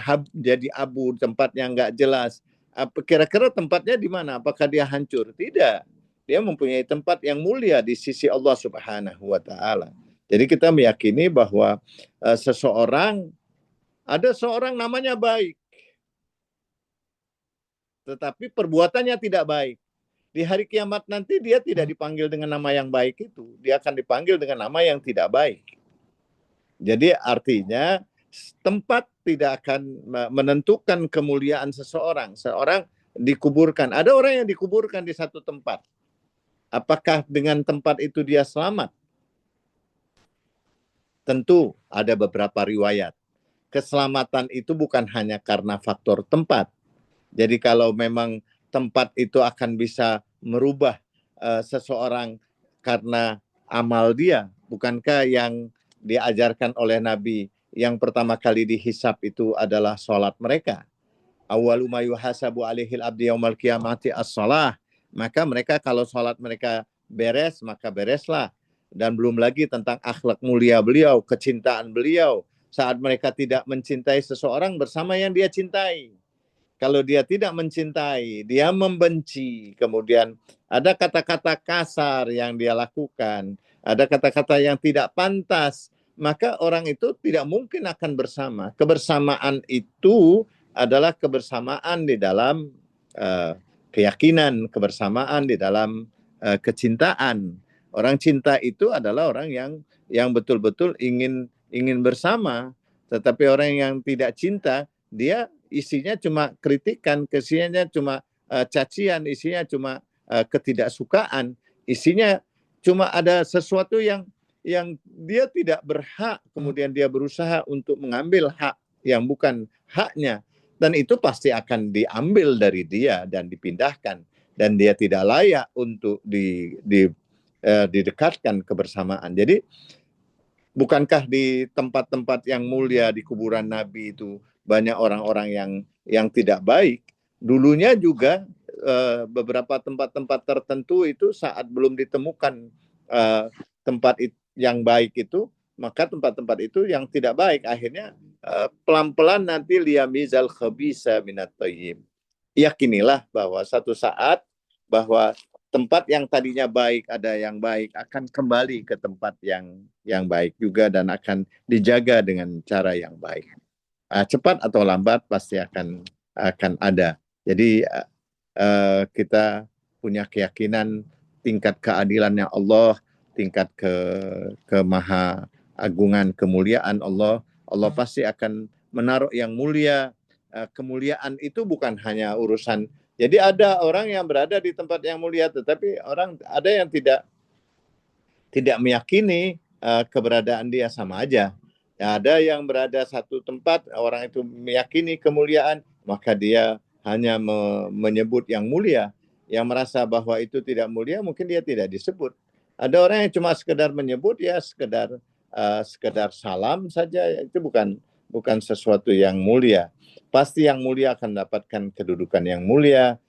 abu, tempatnya nggak jelas. Kira-kira tempatnya di mana? Apakah dia hancur? Tidak. Dia mempunyai tempat yang mulia di sisi Allah Subhanahu wa taala. Jadi kita meyakini bahwa ada seorang namanya baik, tetapi perbuatannya tidak baik. Di hari kiamat nanti dia tidak dipanggil dengan nama yang baik itu. Dia akan dipanggil dengan nama yang tidak baik. Jadi artinya tempat tidak akan menentukan kemuliaan seseorang. Seorang dikuburkan. Ada orang yang dikuburkan di satu tempat. Apakah dengan tempat itu dia selamat? Tentu ada beberapa riwayat. Keselamatan itu bukan hanya karena faktor tempat. Jadi kalau memang tempat itu akan bisa merubah seseorang karena amal dia? Bukankah yang diajarkan oleh Nabi yang pertama kali dihisab itu adalah sholat mereka? Awwalu ma yuhasabu alaihil abdi yaumal qiyamati as-shalah. Maka mereka kalau sholat mereka beres, maka bereslah. Dan belum lagi tentang akhlak mulia beliau, kecintaan beliau. Saat mereka tidak mencintai seseorang bersama yang dia cintai. Kalau dia tidak mencintai, dia membenci. Kemudian ada kata-kata kasar yang dia lakukan. Ada kata-kata yang tidak pantas. Maka orang itu tidak mungkin akan bersama. Kebersamaan itu adalah kebersamaan di dalam keyakinan, kebersamaan di dalam kecintaan. Orang cinta itu adalah orang yang betul-betul ingin bersama. Tetapi orang yang tidak cinta, dia isinya cuma kritikan, isinya cuma cacian, isinya cuma ketidaksukaan, isinya cuma ada sesuatu yang dia tidak berhak, kemudian dia berusaha untuk mengambil hak yang bukan haknya, dan itu pasti akan diambil dari dia dan dipindahkan, dan dia tidak layak untuk didekatkan kebersamaan. Jadi bukankah di tempat-tempat yang mulia di kuburan Nabi itu banyak orang-orang yang tidak baik? Dulunya juga beberapa tempat-tempat tertentu itu saat belum ditemukan tempat yang baik itu, maka tempat-tempat itu yang tidak baik. Akhirnya pelan-pelan nanti liyamizal khabisa minat thayyib. Yakinilah bahwa satu saat bahwa tempat yang tadinya baik, ada yang baik, akan kembali ke tempat yang baik juga dan akan dijaga dengan cara yang baik. Cepat atau lambat pasti akan ada. Jadi kita punya keyakinan tingkat keadilannya Allah, tingkat ke maha agungan kemuliaan Allah pasti akan menaruh yang mulia. Kemuliaan itu bukan hanya urusan. Jadi ada orang yang berada di tempat yang mulia, tetapi ada yang tidak meyakini keberadaan dia, sama aja. Ada yang berada satu tempat, orang itu meyakini kemuliaan, maka dia hanya menyebut yang mulia. Yang merasa bahwa itu tidak mulia, mungkin dia tidak disebut. Ada orang yang cuma sekedar menyebut, ya sekedar salam saja, itu bukan sesuatu yang mulia. Pasti yang mulia akan mendapatkan kedudukan yang mulia,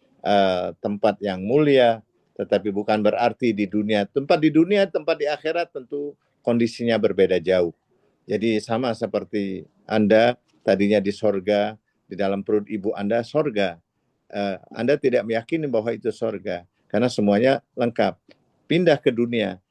tempat yang mulia, tetapi bukan berarti di dunia, tempat di akhirat tentu kondisinya berbeda jauh. Jadi sama seperti Anda tadinya di sorga, di dalam perut ibu Anda sorga. Anda tidak meyakini bahwa itu sorga, karena semuanya lengkap. Pindah ke dunia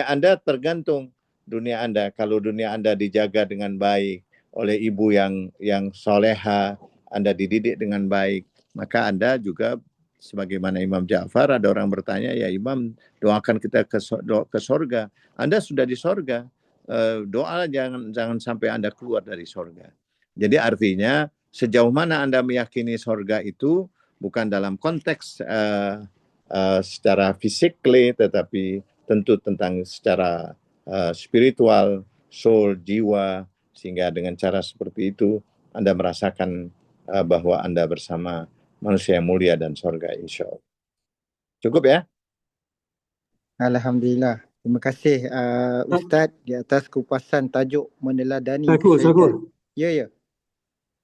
Anda tergantung dunia Anda. Kalau dunia Anda dijaga dengan baik oleh ibu yang soleha, Anda dididik dengan baik, maka Anda juga sebagaimana Imam Ja'far, ada orang bertanya, ya Imam, doakan kita ke sorga. Anda sudah di sorga, doa jangan sampai Anda keluar dari sorga. Jadi artinya sejauh mana Anda meyakini sorga itu bukan dalam konteks secara fisikly, tetapi tentu tentang secara spiritual, soul, jiwa, sehingga dengan cara seperti itu Anda merasakan bahwa Anda bersama manusia yang mulia dan surga, insya Allah. Cukup ya? Alhamdulillah. Terima kasih Ustaz di atas kupasan tajuk meneladani Syakul. kesyahidan. Ya.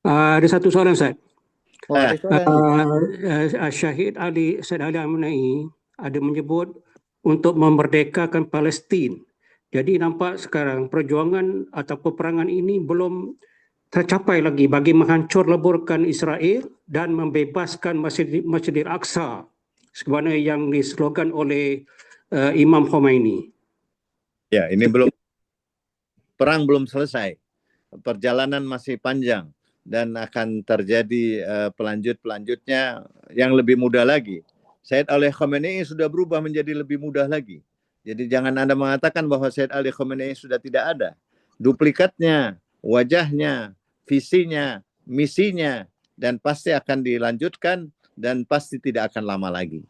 Ada satu soalan, Ustaz. Ada soalan ni. Syahid Said Ali Al-Munai ada menyebut untuk memerdekakan Palestin. Jadi nampak sekarang perjuangan atau peperangan ini belum tercapai lagi bagi menghancur leburkan Israel dan membebaskan Masjidil Aqsa sebagaimana yang dislogan oleh Imam Khomeini. Ya, ini perang belum selesai. Perjalanan masih panjang dan akan terjadi pelanjutnya yang lebih mudah lagi. Said Ali Khamenei sudah berubah menjadi lebih mudah lagi. Jadi jangan Anda mengatakan bahwa Said Ali Khamenei sudah tidak ada. Duplikatnya, wajahnya, visinya, misinya, dan pasti akan dilanjutkan dan pasti tidak akan lama lagi.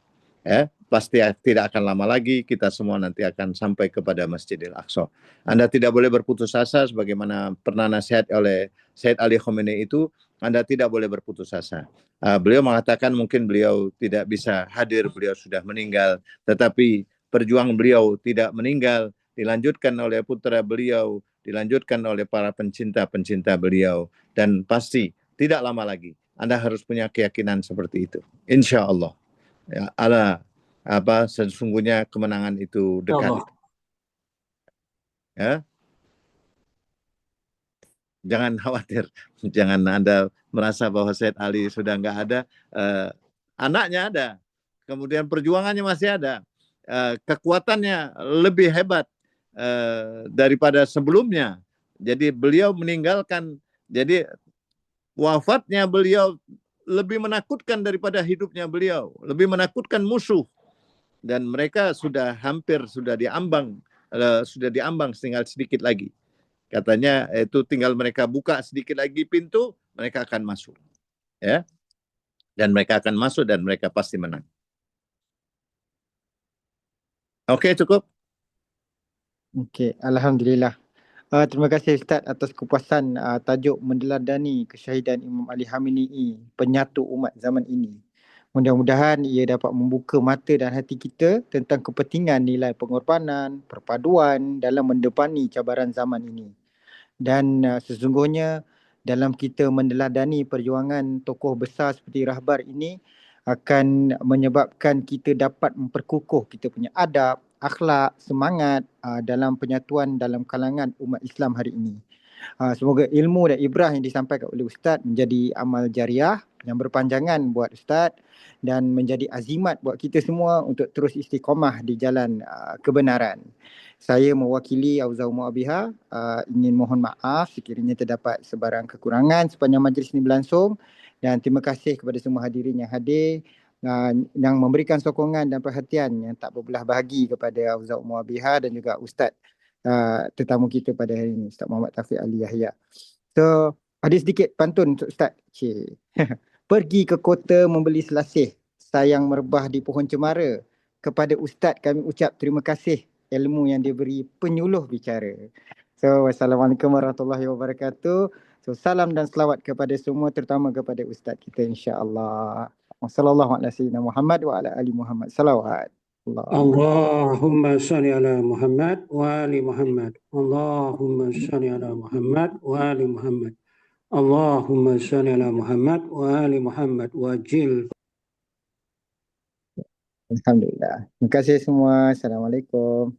Pasti tidak akan lama lagi kita semua nanti akan sampai kepada Masjidil Aqsa. Anda tidak boleh berputus asa sebagaimana pernah nasihat oleh Sayyid Ali Khamenei itu, Anda tidak boleh berputus asa. Beliau mengatakan mungkin beliau tidak bisa hadir, beliau sudah meninggal, tetapi perjuangan beliau tidak meninggal, dilanjutkan oleh putra beliau, dilanjutkan oleh para pencinta-pencinta beliau, dan pasti tidak lama lagi Anda harus punya keyakinan seperti itu. Insya Allah. Ya, sesungguhnya kemenangan itu Ya dekat. Allah. Ya, jangan khawatir, jangan Anda merasa bahwa Sayyid Ali sudah nggak ada, anaknya ada, kemudian perjuangannya masih ada, kekuatannya lebih hebat daripada sebelumnya. Jadi beliau meninggalkan, jadi wafatnya beliau lebih menakutkan daripada hidupnya beliau, lebih menakutkan musuh, dan mereka sudah hampir sudah diambang tinggal sedikit lagi. Katanya itu tinggal mereka buka sedikit lagi pintu, mereka akan masuk. Ya. Dan mereka akan masuk dan mereka pasti menang. Oke, cukup. Okey, alhamdulillah. Terima kasih Ustaz atas kupasan tajuk meneladani kesyahidan Imam Ali Khamenei, penyatu umat zaman ini. Mudah-mudahan ia dapat membuka mata dan hati kita tentang kepentingan nilai pengorbanan, perpaduan dalam mendepani cabaran zaman ini. Dan sesungguhnya dalam kita meneladani perjuangan tokoh besar seperti Rahbar ini akan menyebabkan kita dapat memperkukuh kita punya adab, akhlak, semangat dalam penyatuan dalam kalangan umat Islam hari ini. Semoga ilmu dan ibrah yang disampaikan oleh Ustaz menjadi amal jariah yang berpanjangan buat Ustaz dan menjadi azimat buat kita semua untuk terus istiqamah di jalan kebenaran. Saya mewakili Auzau Muabiha ingin mohon maaf sekiranya terdapat sebarang kekurangan sepanjang majlis ini berlangsung, dan terima kasih kepada semua hadirin yang hadir yang memberikan sokongan dan perhatian yang tak berbelah bahagi kepada Auzau Muabiha dan juga Ustaz tetamu kita pada hari ini, Ustaz Muhammad Taufik Ali Yahya. So, ada sedikit pantun untuk Ustaz. Pergi ke kota membeli selasih, sayang merebah di pohon cemara. Kepada Ustaz kami ucap terima kasih, ilmu yang diberi penyuluh bicara. So, wassalamualaikum warahmatullahi wabarakatuh. So, salam dan selawat kepada semua, terutama kepada Ustaz kita insya-Allah. Wassalamualaikum warahmatullahi wabarakatuh wa ala ali Muhammad. Salawat. Allahumma salli ala Muhammad wa ali Muhammad. Allahumma salli ala Muhammad wa ali Muhammad. Allahumma salli ala Muhammad wa ali Muhammad wajil. Alhamdulillah. Terima kasih semua. Assalamualaikum.